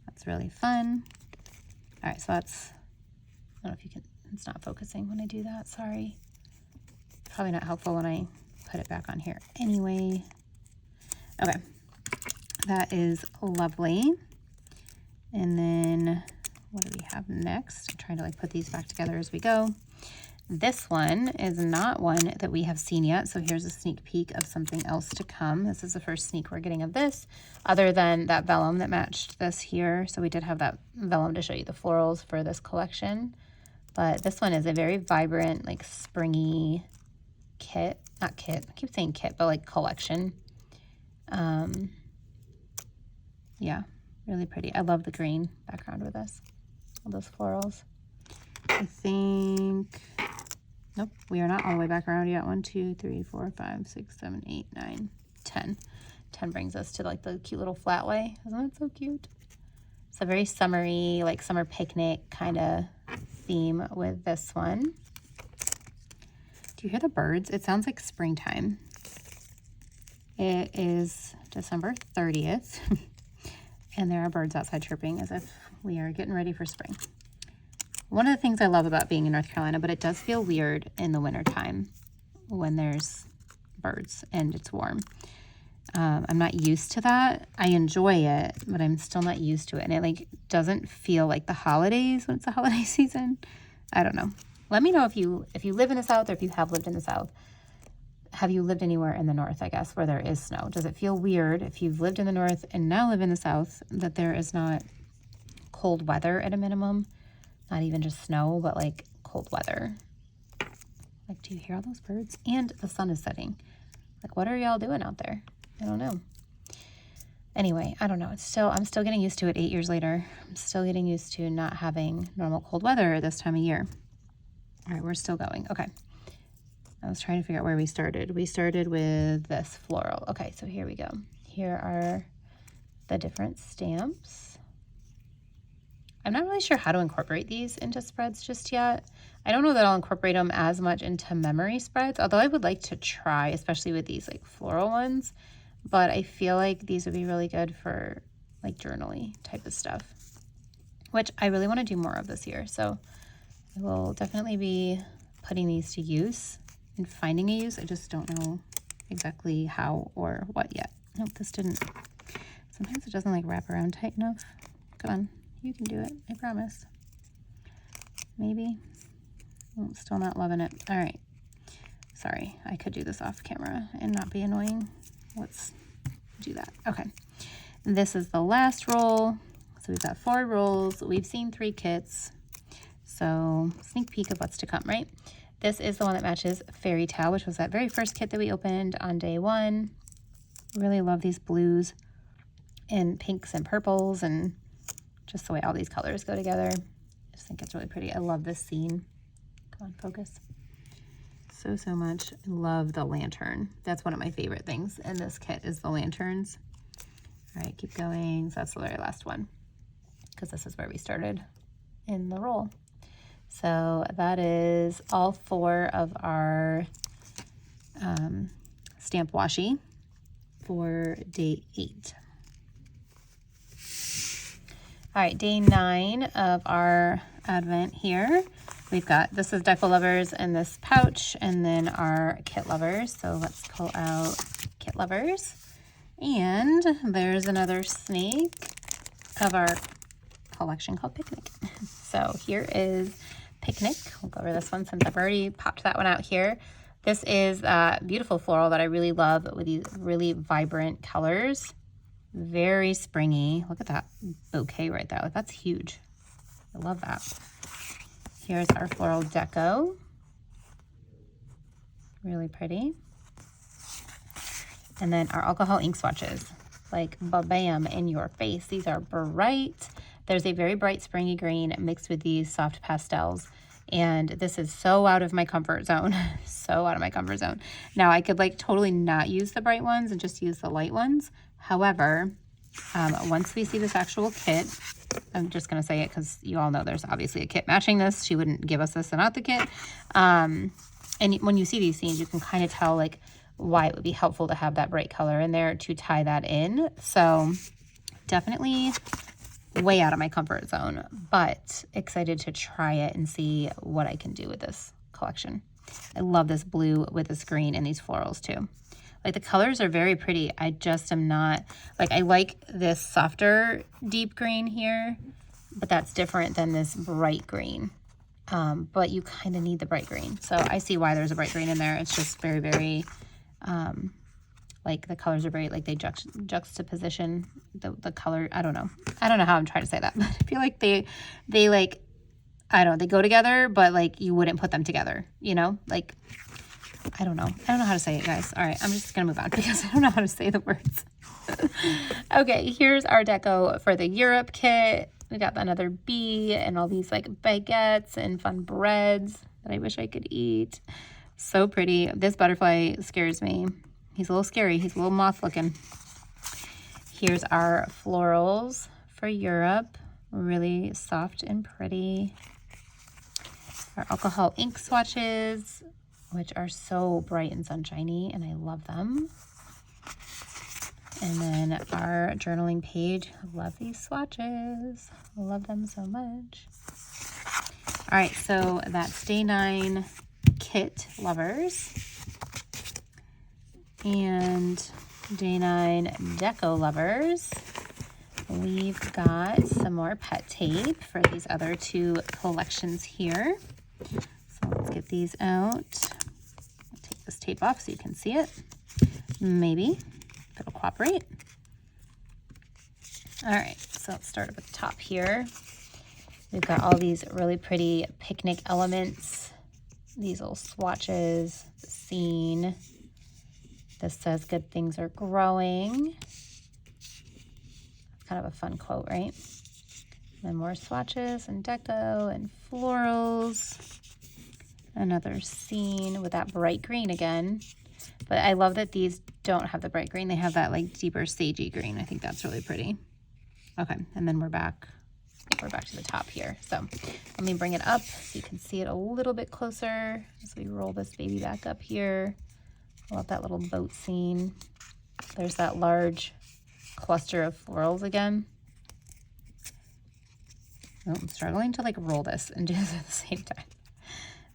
That's really fun. All right, so that's, I don't know if you can, it's not focusing when I do that, sorry. Probably not helpful when I put it back on here anyway. Okay, that is lovely. And then what do we have next? I'm trying to like put these back together as we go. This one is not one that we have seen yet, so here's a sneak peek of something else to come. This is the first sneak we're getting of this, other than that vellum that matched this here. So we did have that vellum to show you the florals for this collection. But this one is a very vibrant, like springy kit. Not kit, I keep saying kit, but like collection. Yeah, really pretty. I love the green background with this, all those florals. I think, nope, we are not all the way back around yet. 1, 2, 3, 4, 5, 6, 7, 8, 9, 10. 10 brings us to like the cute little flat lay. Isn't that so cute? It's a very summery, like summer picnic kind of theme with this one. Do you hear the birds? It sounds like springtime. It is December 30th. And there are birds outside chirping as if we are getting ready for spring. One of the things I love about being in North Carolina, but it does feel weird in the wintertime when there's birds and it's warm. I'm not used to that. I enjoy it, but I'm still not used to it. And it like doesn't feel like the holidays when it's the holiday season. I don't know. Let me know if you live in the South or if you have lived in the South. Have you lived anywhere in the North, I guess, where there is snow? Does it feel weird if you've lived in the North and now live in the South that there is not cold weather at a minimum? Not even just snow, but like cold weather. Like, do you hear all those birds? And the sun is setting. Like, what are y'all doing out there? I don't know. Anyway, I don't know. I'm still getting used to it 8 years later. I'm still getting used to not having normal cold weather this time of year. All right, we're still going. Okay. I was trying to figure out where we started. We started with this floral. Okay, so here we go. Here are the different stamps. I'm not really sure how to incorporate these into spreads just yet. I don't know that I'll incorporate them as much into memory spreads, although I would like to try, especially with these like floral ones. But I feel like these would be really good for like journaling type of stuff, which I really want to do more of this year. So I will definitely be putting these to use and finding a use. I just don't know exactly how or what yet. Nope, this didn't. Sometimes it doesn't like wrap around tight enough. Come on, you can do it, I promise. Maybe. Oh, still not loving it. All right. Sorry, I could do this off camera and not be annoying. Let's do that. Okay. This is the last roll. So we've got 4 rolls. We've seen 3 kits. So sneak peek of what's to come, right? This is the one that matches Fairy Tale, which was that very first kit that we opened on day 1. Really love these blues and pinks and purples and just the way all these colors go together. I just think it's really pretty. I love this scene. Come on, focus. So much. I love the lantern. That's one of my favorite things in this kit is the lanterns. All right, keep going. So that's the very last one because this is where we started in the roll. So that is all 4 of our stamp washi for day 8. All right, day 9 of our advent here. We've got, this is Deco Lovers and this pouch, and then our Kit Lovers. So let's pull out Kit Lovers. And there's another snake of our collection called Picnic. So here is Picnic. We'll go over this one since I've already popped that one out here. This is a beautiful floral that I really love with these really vibrant colors. Very springy. Look at that bouquet right there. Like, that's huge. I love that. Here's our floral deco. Really pretty. And then our alcohol ink swatches. Like, ba-bam in your face. These are bright. There's a very bright springy green mixed with these soft pastels. And this is so out of my comfort zone. So out of my comfort zone. Now, I could like totally not use the bright ones and just use the light ones. However, once we see this actual kit, I'm just going to say it because you all know there's obviously a kit matching this. She wouldn't give us this and not the kit. And when you see these scenes, you can kind of tell like why it would be helpful to have that bright color in there to tie that in. So definitely way out of my comfort zone, but excited to try it and see what I can do with this collection. I love this blue with this green and these florals too. Like, the colors are very pretty. I just am not, like, I like this softer deep green here, but that's different than this bright green. But you kind of need the bright green. So I see why there's a bright green in there. It's just very, very, like, the colors are very, like, they juxtaposition the color. I don't know how I'm trying to say that, but I feel like they like, I don't know, they go together, but like you wouldn't put them together, you know, like, I don't know how to say it, guys. All right, I'm just gonna move on because I don't know how to say the words. Okay, here's our deco for the Europe kit. We got another bee and all these like baguettes and fun breads that I wish I could eat. So pretty. This butterfly scares me. He's a little scary. He's a little moth looking. Here's our florals for Europe. Really soft and pretty. Our alcohol ink swatches, which are so bright and sunshiny, and I love them. And then our journaling page. I love these swatches. I love them so much. All right, so that's day 9 kit lovers. And day 9 deco lovers. We've got some more pet tape for these other 2 collections here. So let's get these out. I'll take this tape off so you can see it. Maybe, if it'll cooperate. All right, so let's start at the top here. We've got all these really pretty picnic elements. These little swatches, the scene. This says good things are growing. Kind of a fun quote, right? Then more swatches and deco and florals. Another scene with that bright green again. But I love that these don't have the bright green. They have that like deeper sagey green. I think that's really pretty. Okay, and then we're back to the top here. So let me bring it up so you can see it a little bit closer as we roll this baby back up here. I love that little boat scene. There's that large cluster of florals again. Oh, I'm struggling to like roll this and do this at the same time.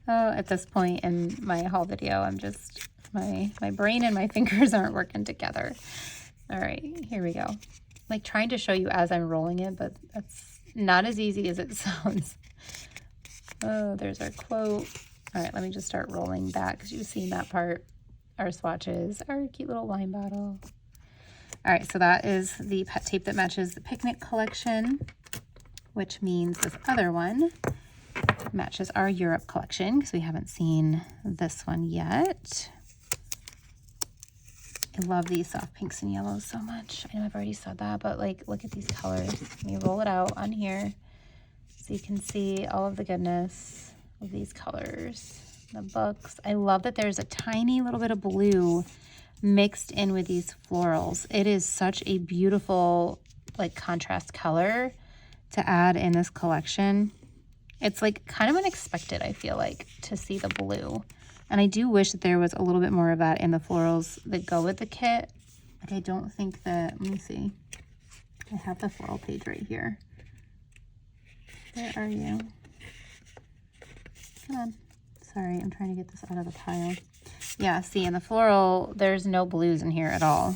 Oh, at this point in my haul video, I'm just, my brain and my fingers aren't working together. All right, here we go. Like trying to show you as I'm rolling it, but that's not as easy as it sounds. Oh, there's our quote. All right, let me just start rolling back because you've seen that part. Our swatches, our cute little wine bottle. All right, so that is the pet tape that matches the picnic collection, which means this other one matches our Europe collection because we haven't seen this one yet. I love these soft pinks and yellows so much. I know I've already said that, but like, look at these colors. Let me roll it out on here so you can see all of the goodness of these colors. The books. I love that there's a tiny little bit of blue mixed in with these florals. It is such a beautiful like contrast color to add in this collection. It's like kind of unexpected, I feel like, to see the blue. And I do wish that there was a little bit more of that in the florals that go with the kit. Like I don't think that, let me see. I have the floral page right here. Where are you? Come on. Sorry, I'm trying to get this out of the pile. Yeah, see, in the floral, there's no blues in here at all.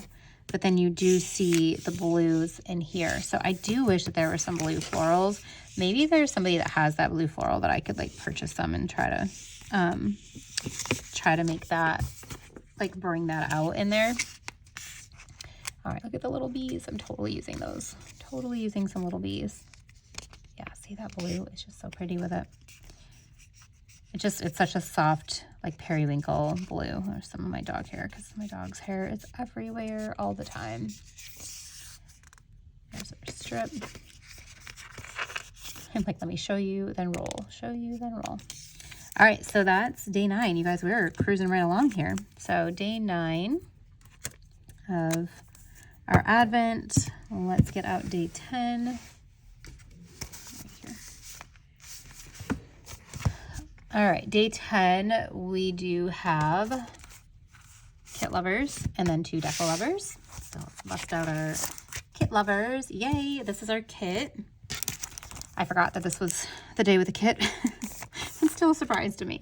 But then you do see the blues in here. So I do wish that there were some blue florals. Maybe there's somebody that has that blue floral that I could like purchase them and try to make that, like bring that out in there. All right, look at the little bees. I'm totally using those. Totally using some little bees. Yeah, see that blue? It's just so pretty with it. It's such a soft, like periwinkle blue. There's some of my dog hair because my dog's hair is everywhere all the time. There's our strip. I'm like, let me show you, then roll. Show you, then roll. All right, so that's day 9. You guys, we're cruising right along here. So day 9 of our Advent. Let's get out day 10. All right, day 10, we do have kit lovers and then 2 deco lovers. So let's bust out our kit lovers. Yay, this is our kit. I forgot that this was the day with the kit. It's still a surprise to me.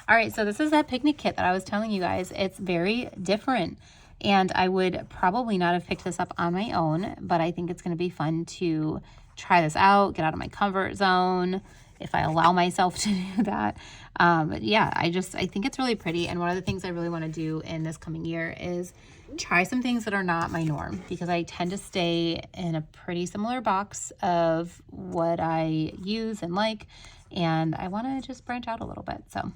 All right, so this is that picnic kit that I was telling you guys. It's very different, and I would probably not have picked this up on my own, but I think it's going to be fun to try this out, get out of my comfort zone, if I allow myself to do that. But yeah, I think it's really pretty. And one of the things I really want to do in this coming year is try some things that are not my norm, because I tend to stay in a pretty similar box of what I use and like, and I want to just branch out a little bit. So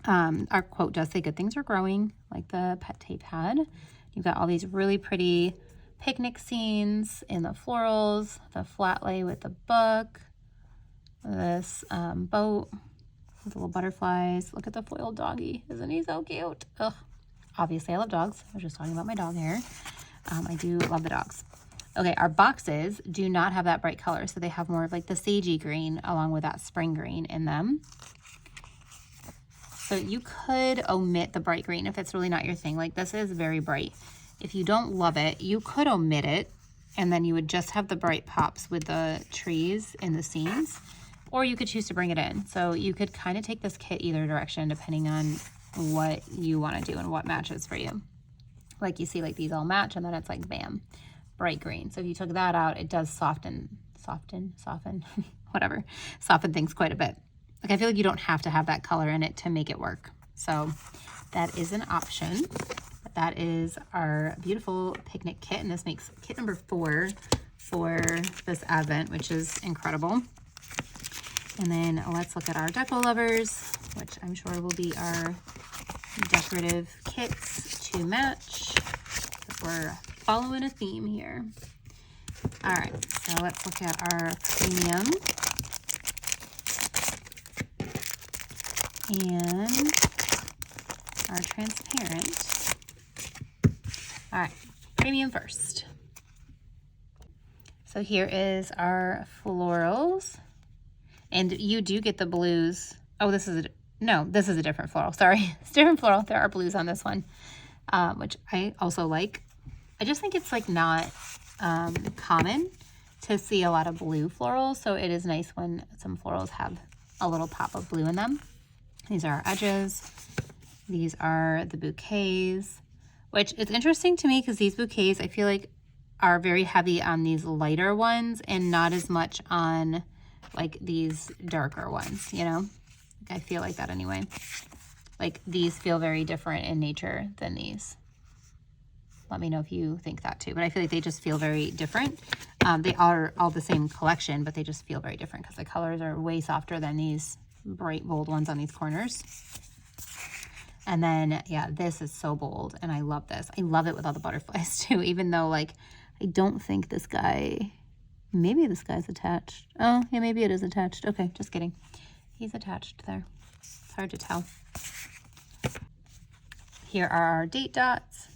our quote does say good things are growing, like the pet tape had. You've got all these really pretty picnic scenes in the florals, the flat lay with the book, this boat with little butterflies. Look at the foiled doggy. Isn't he so cute? Ugh. Obviously, I love dogs. I was just talking about my dog hair. I do love the dogs. Okay, our boxes do not have that bright color, so they have more of like the sagey green along with that spring green in them. So you could omit the bright green if it's really not your thing. Like, this is very bright. If you don't love it, you could omit it, and then you would just have the bright pops with the trees in the scenes. Or you could choose to bring it in. So you could kind of take this kit either direction depending on what you want to do and what matches for you. Like you see, like these all match, and then it's like bam, bright green. So if you took that out, it does soften, whatever, soften things quite a bit. Like, I feel like you don't have to have that color in it to make it work. So that is an option. But that is our beautiful picnic kit, and this makes kit number 4 for this Advent, which is incredible. And then let's look at our deco lovers, which I'm sure will be our decorative kits to match. We're following a theme here. All right, so let's look at our premium and our transparent. All right, premium first. So here is our florals. And you do get the blues. Oh, this is a different floral. Sorry, it's a different floral. There are blues on this one, which I also like. I just think it's like not common to see a lot of blue florals. So it is nice when some florals have a little pop of blue in them. These are our edges. These are the bouquets. which is interesting to me because these bouquets I feel like are very heavy on these lighter ones and not as much on like these darker ones, you know? I feel like that anyway. Like these feel very different in nature than these. Let me know if you think that too, but I feel like they just feel very different. They are all the same collection, but they just feel very different because the colors are way softer than these bright, bold ones on these corners. And then, yeah, this is so bold, and I love this. I love it with all the butterflies too, even though, like, I don't think this guy, maybe this guy's attached. Oh, yeah, maybe it is attached. Okay, just kidding. He's attached there. It's hard to tell. Here are our date dots.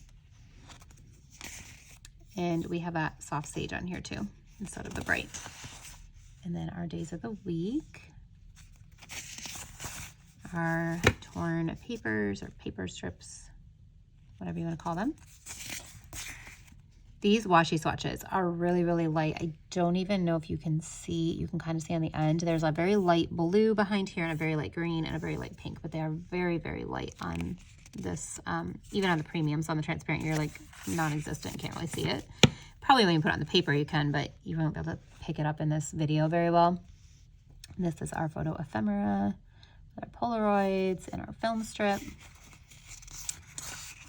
And we have that soft sage on here too, instead of the bright. And then our days of the week. Our torn papers or paper strips, whatever you want to call them. These washi swatches are really, really light. I don't even know if you can see, you can kind of see on the end. There's a very light blue behind here and a very light green and a very light pink, but they are very, very light on this, even on the premiums. On the transparent, you're like non-existent, can't really see it. Probably when you put it on the paper you can, but you won't be able to pick it up in this video very well. This is our photo ephemera, our Polaroids and our film strip,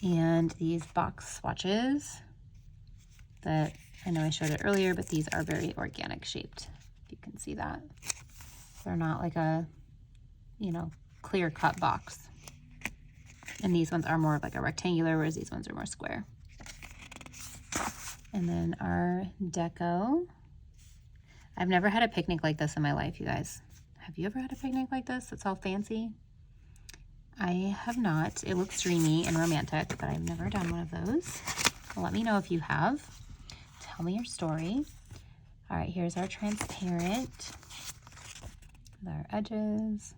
and these box swatches that I know I showed it earlier, but these are very organic shaped, if you can see that. They're not like a, you know, clear cut box. And these ones are more of like a rectangular, whereas these ones are more square. And then our deco. I've never had a picnic like this in my life, you guys. Have you ever had a picnic like this? It's all fancy. I have not. It looks dreamy and romantic, but I've never done one of those. Let me know if you have. Tell me your story. All right, here's our transparent with our edges.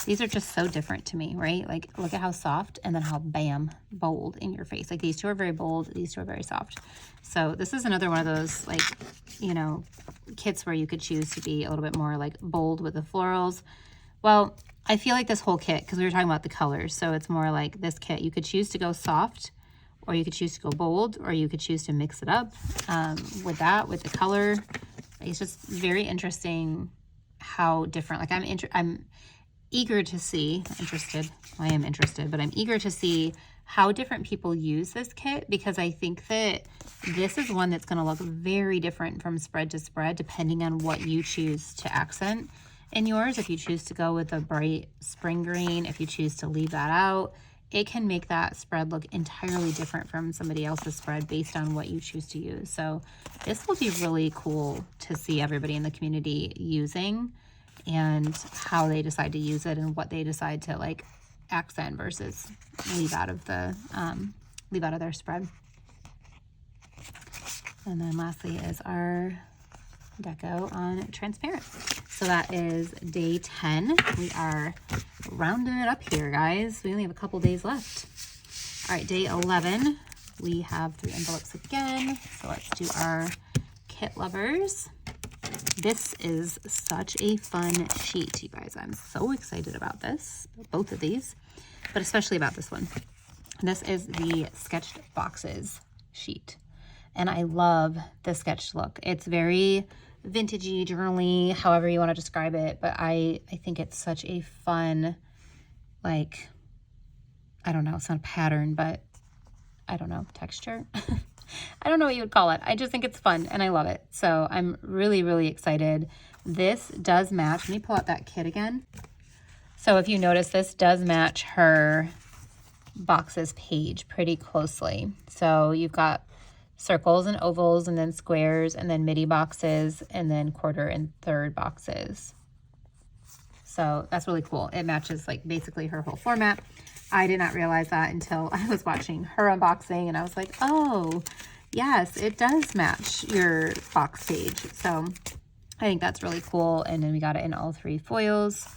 These are just so different to me, right? Like, look at how soft and then how bam, bold in your face. Like, these two are very bold. These two are very soft. So this is another one of those, like, you know, kits where you could choose to be a little bit more like bold with the florals. Well, I feel like this whole kit, because we were talking about the colors, so it's more like this kit, you could choose to go soft, or you could choose to go bold, or you could choose to mix it up with that, with the color. It's just very interesting how different, like I'm eager to see, I am interested, but I'm eager to see how different people use this kit, because I think that this is one that's going to look very different from spread to spread, depending on what you choose to accent in yours. If you choose to go with a bright spring green, if you choose to leave that out, it can make that spread look entirely different from somebody else's spread based on what you choose to use. So this will be really cool to see everybody in the community using, and how they decide to use it and what they decide to like accent versus leave out of the leave out of their spread. And then lastly is our deco on transparent. So that is day 10. We are rounding it up here, guys. We only have a couple days left. All right, day 11, we have 3 envelopes again. So let's do our kit lovers. This is such a fun sheet, you guys. I'm so excited about this, both of these, but especially about this one. This is the sketched boxes sheet, and I love the sketched look. It's very vintagey, journaly, however you want to describe it, but I think it's such a fun, like, I don't know, it's not a pattern, but I don't know, texture. I don't know what you would call it. I just think it's fun and I love it. So I'm really, really excited. This does match. Let me pull out that kit again. So if you notice, this does match her boxes page pretty closely. So you've got circles and ovals and then squares and then midi boxes and then quarter and third boxes. So that's really cool. It matches like basically her whole format. I did not realize that until I was watching her unboxing, and I was like, oh, yes, it does match your box page. So I think that's really cool. And then we got it in all 3 foils.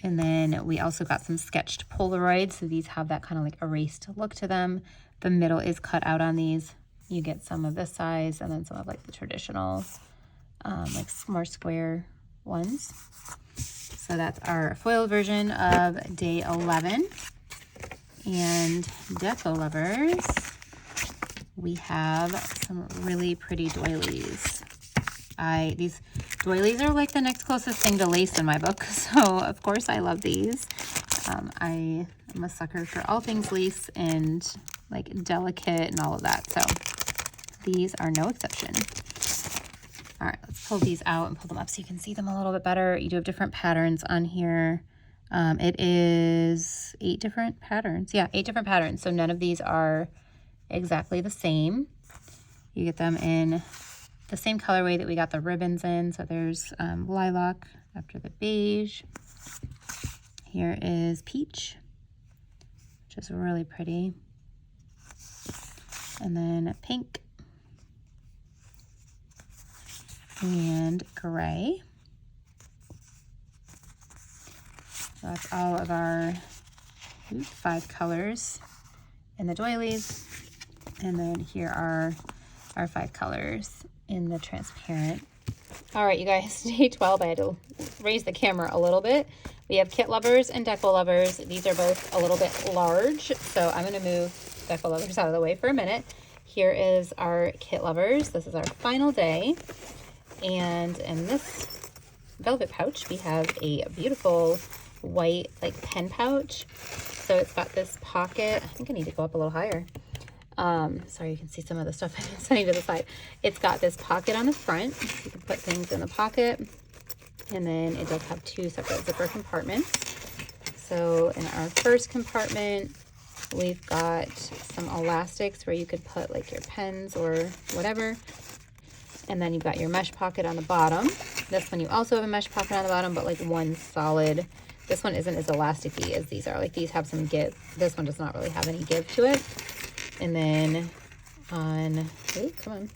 And then we also got some sketched Polaroids. So these have that kind of like erased look to them. The middle is cut out on these. You get some of this size and then some of like the traditional, like more square ones. So that's our foil version of day 11. And deco lovers, we have some really pretty doilies. These doilies are like the next closest thing to lace in my book, so of course I love these. I am a sucker for all things lace and like delicate and all of that, so these are no exception. All right, let's pull these out and pull them up so you can see them a little bit better. You do have different patterns on here. It is 8 different patterns. Yeah, 8 different patterns, so none of these are exactly the same. You get them in the same colorway that we got the ribbons in. So there's lilac after the beige. Here is peach, which is really pretty. And then pink and gray. So that's all of our 5 colors in the doilies. And then here are our 5 colors in the transparent. All right, you guys, day 12, I had to raise the camera a little bit. We have kit lovers and deco lovers. These are both a little bit large, so I'm going to move deco lovers out of the way for a minute. Here is our kit lovers. This is our final day. And in this velvet pouch, we have a beautiful white like pen pouch. So it's got this pocket. I think I need to go up a little higher. Sorry, you can see some of the stuff I'm setting to the side. It's got this pocket on the front. You can put things in the pocket. And then it does have 2 separate zipper compartments. So in our first compartment, we've got some elastics where you could put like your pens or whatever. And then you've got your mesh pocket on the bottom. This one you also have a mesh pocket on the bottom, but like one solid. This one isn't as elasticy as these are. Like these have some give. This one does not really have any give to it. And then on, ooh, come on.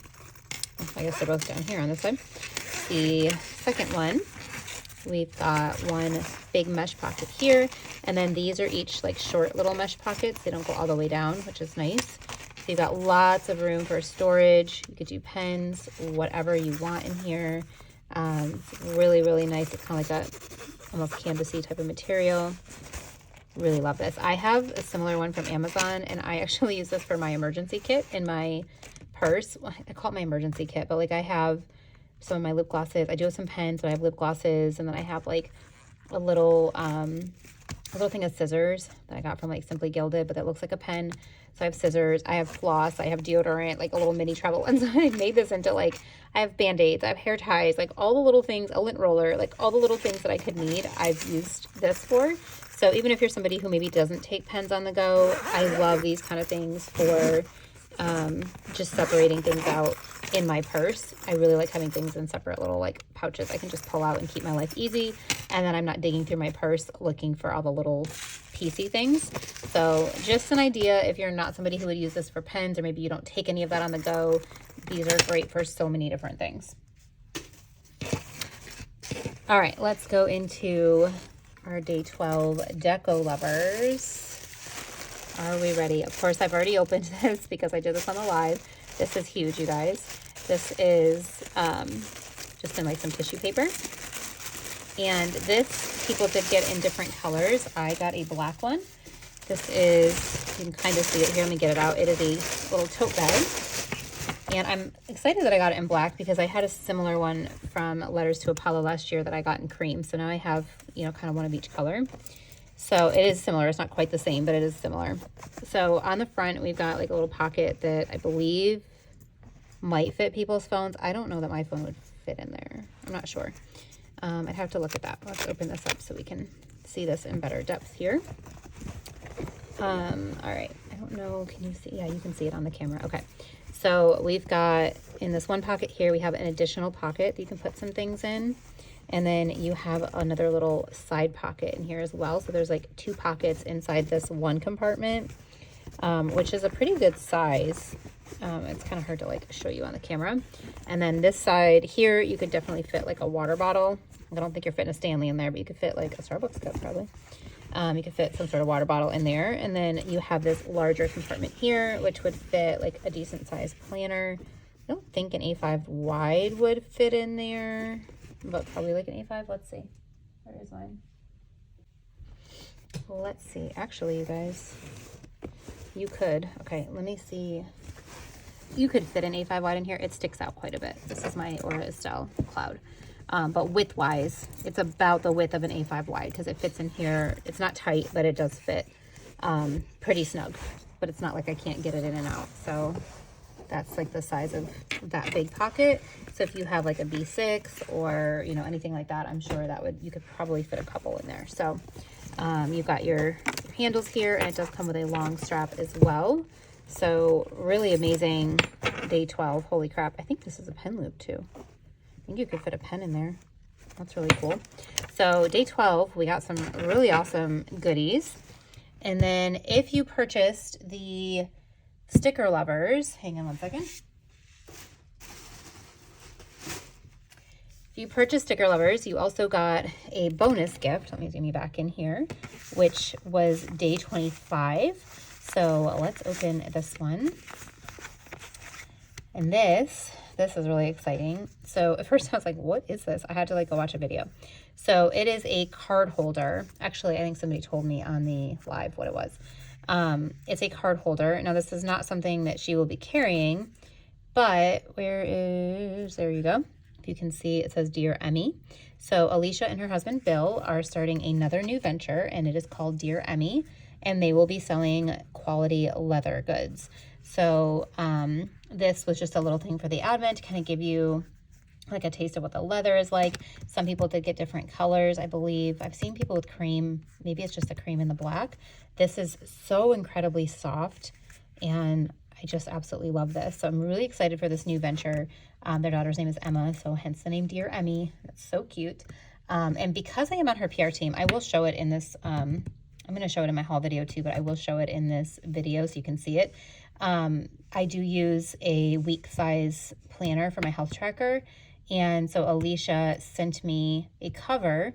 I guess they're both down here on this side. The second one, we've got one big mesh pocket here. And then these are each like short little mesh pockets. They don't go all the way down, which is nice. So you've got lots of room for storage. You could do pens, whatever you want in here. Really, really nice. It's kind of like that almost canvasy type of material. Really love this. I have a similar one from Amazon, and I actually use this for my emergency kit in my purse. I call it my emergency kit, but like I have some of my lip glosses. I do have some pens, but I have lip glosses, and then I have like a little thing of scissors that I got from like Simply Gilded, but that looks like a pen. So I have scissors, I have floss, I have deodorant, like a little mini travel lens. I made this into like, I have Band-Aids, I have hair ties, like all the little things, a lint roller, like all the little things that I could need, I've used this for. So even if you're somebody who maybe doesn't take pens on the go, I love these kind of things for just separating things out in my purse. I really like having things in separate little like pouches I can just pull out and keep my life easy. And then I'm not digging through my purse looking for all the little piecey things. So just an idea, if you're not somebody who would use this for pens, or maybe you don't take any of that on the go, these are great for so many different things. All right, let's go into our day 12 deco lovers. Are we ready? Of course, I've already opened this because I did this on the live. This is huge, you guys. This is just in like some tissue paper. And this people did get in different colors. I got a black one. This is, you can kind of see it here. Let me get it out. It is a little tote bag. And I'm excited that I got it in black because I had a similar one from Letters to Apollo last year that I got in cream. So now I have, you know, kind of one of each color. So it is similar. It's not quite the same, but it is similar. So on the front, we've got like a little pocket that I believe might fit people's phones. I don't know that my phone would fit in there. I'm not sure. I'd have to look at that. Let's open this up so we can see this in better depth here. All right. I don't know. Can you see? Yeah, you can see it on the camera. Okay. So we've got in this one pocket here, we have an additional pocket that you can put some things in. And then you have another little side pocket in here as well. So there's like 2 pockets inside this one compartment, which is a pretty good size. It's kind of hard to like show you on the camera. And then this side here, you could definitely fit like a water bottle. I don't think you're fitting a Stanley in there, but you could fit like a Starbucks cup probably. You could fit some sort of water bottle in there. And then you have this larger compartment here, which would fit like a decent sized planner. I don't think an A5 wide would fit in there, but probably like an A5. Let's see. Where is mine? Let's see. Actually, you guys, you could, okay, let me see. You could fit an A5 wide in here. It sticks out quite a bit. This is my Aura Estelle cloud. But width-wise, it's about the width of an A5 wide because it fits in here. It's not tight, but it does fit pretty snug. But it's not like I can't get it in and out. So that's like the size of that big pocket. So if you have like a B6 or, you know, anything like that, I'm sure that you could probably fit a couple in there. So you've got your handles here, and it does come with a long strap as well. So really amazing. Day 12, holy crap. I think this is a pen loop too. I think you could fit a pen in there. That's really cool. So day 12, we got some really awesome goodies. And then if you purchased the sticker lovers, hang on one second. If you purchased sticker lovers, you also got a bonus gift. Let me zoom you back in here, which was day 25. So let's open this one. And this is really exciting. So at first I was like, what is this? I had to like go watch a video. So it is a card holder. Actually, I think somebody told me on the live what it was. It's a card holder. Now this is not something that she will be carrying, but there you go. If you can see, it says Dear Emmy. So Alicia and her husband Bill are starting another new venture, and it is called Dear Emmy, and they will be selling quality leather goods. So this was just a little thing for the Advent to kind of give you like a taste of what the leather is like. Some people did get different colors, I believe. I've seen people with cream. Maybe it's just the cream and the black. This is so incredibly soft, and I just absolutely love this. So I'm really excited for this new venture. Their daughter's name is Emma, so hence the name Dear Emmy. That's so cute. And because I am on her PR team, I will show it in this, I'm going to show it in my haul video too, but I will show it in this video so you can see it. I do use a week size planner for my health tracker. And so Alicia sent me a cover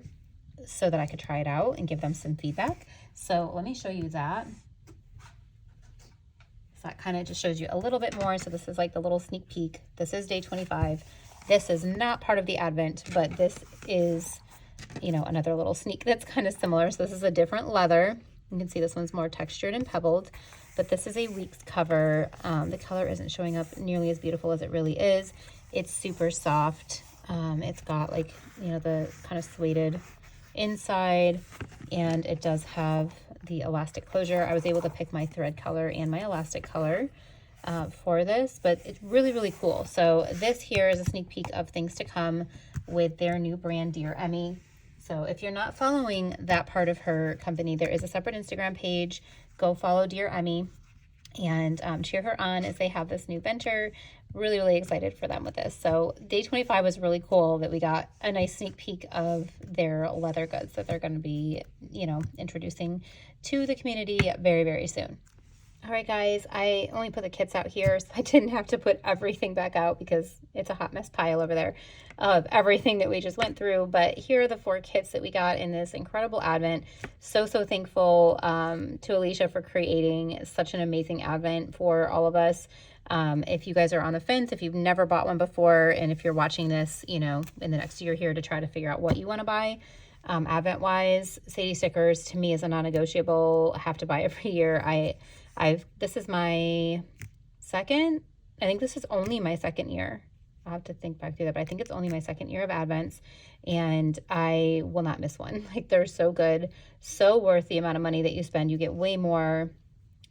so that I could try it out and give them some feedback. So let me show you that. So that kind of just shows you a little bit more. So this is like the little sneak peek. This is day 25. This is not part of the Advent, but this is, you know, another little sneak that's kind of similar. So this is a different leather. You can see this one's more textured and pebbled, but this is a week's cover. The color isn't showing up nearly as beautiful as it really is. It's super soft. It's got like, you know, the kind of suede inside, and it does have the elastic closure. I was able to pick my thread color and my elastic color for this, but it's really, really cool. So this here is a sneak peek of things to come with their new brand, Dear Emmy. So if you're not following that part of her company, there is a separate Instagram page. Go follow Dear Emmy and cheer her on as they have this new venture. Really, really excited for them with this. So day 25 was really cool that we got a nice sneak peek of their leather goods that they're going to be, you know, introducing to the community very, very soon. All right, guys, I only put the kits out here, so I didn't have to put everything back out because it's a hot mess pile over there of everything that we just went through. But here are the 4 kits that we got in this incredible Advent. So thankful to Alicia for creating such an amazing Advent for all of us. If you guys are on the fence, if you've never bought one before, and if you're watching this, you know, in the next year here to try to figure out what you want to buy, Advent-wise, Sadie stickers to me is a non-negotiable. I have to buy every year. This is my second, I think this is only my second year. I'll have to think back through that, but I think it's only my second year of Advents, and I will not miss one. Like, they're so good, so worth the amount of money that you spend. You get way more,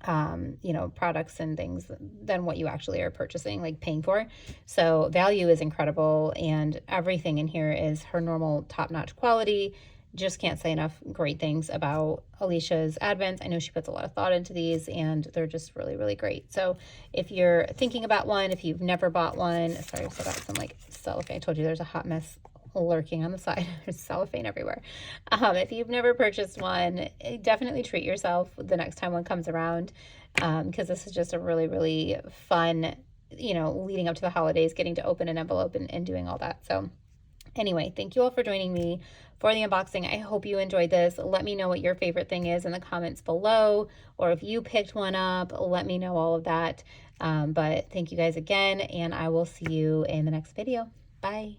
you know, products and things than what you actually are purchasing, like paying for. So value is incredible, and everything in here is her normal top-notch quality. Just can't say enough great things about Alicia's Advents. I know she puts a lot of thought into these, and they're just really, really great. So if you're thinking about one, if you've never bought one, sorry, I still got some like cellophane. I told you there's a hot mess lurking on the side. There's cellophane everywhere. If you've never purchased one, definitely treat yourself the next time one comes around, because this is just a really, really fun, you know, leading up to the holidays, getting to open an envelope and doing all that. So anyway, thank you all for joining me for the unboxing. I hope you enjoyed this. Let me know what your favorite thing is in the comments below, or if you picked one up, let me know all of that. But thank you guys again, and I will see you in the next video. Bye.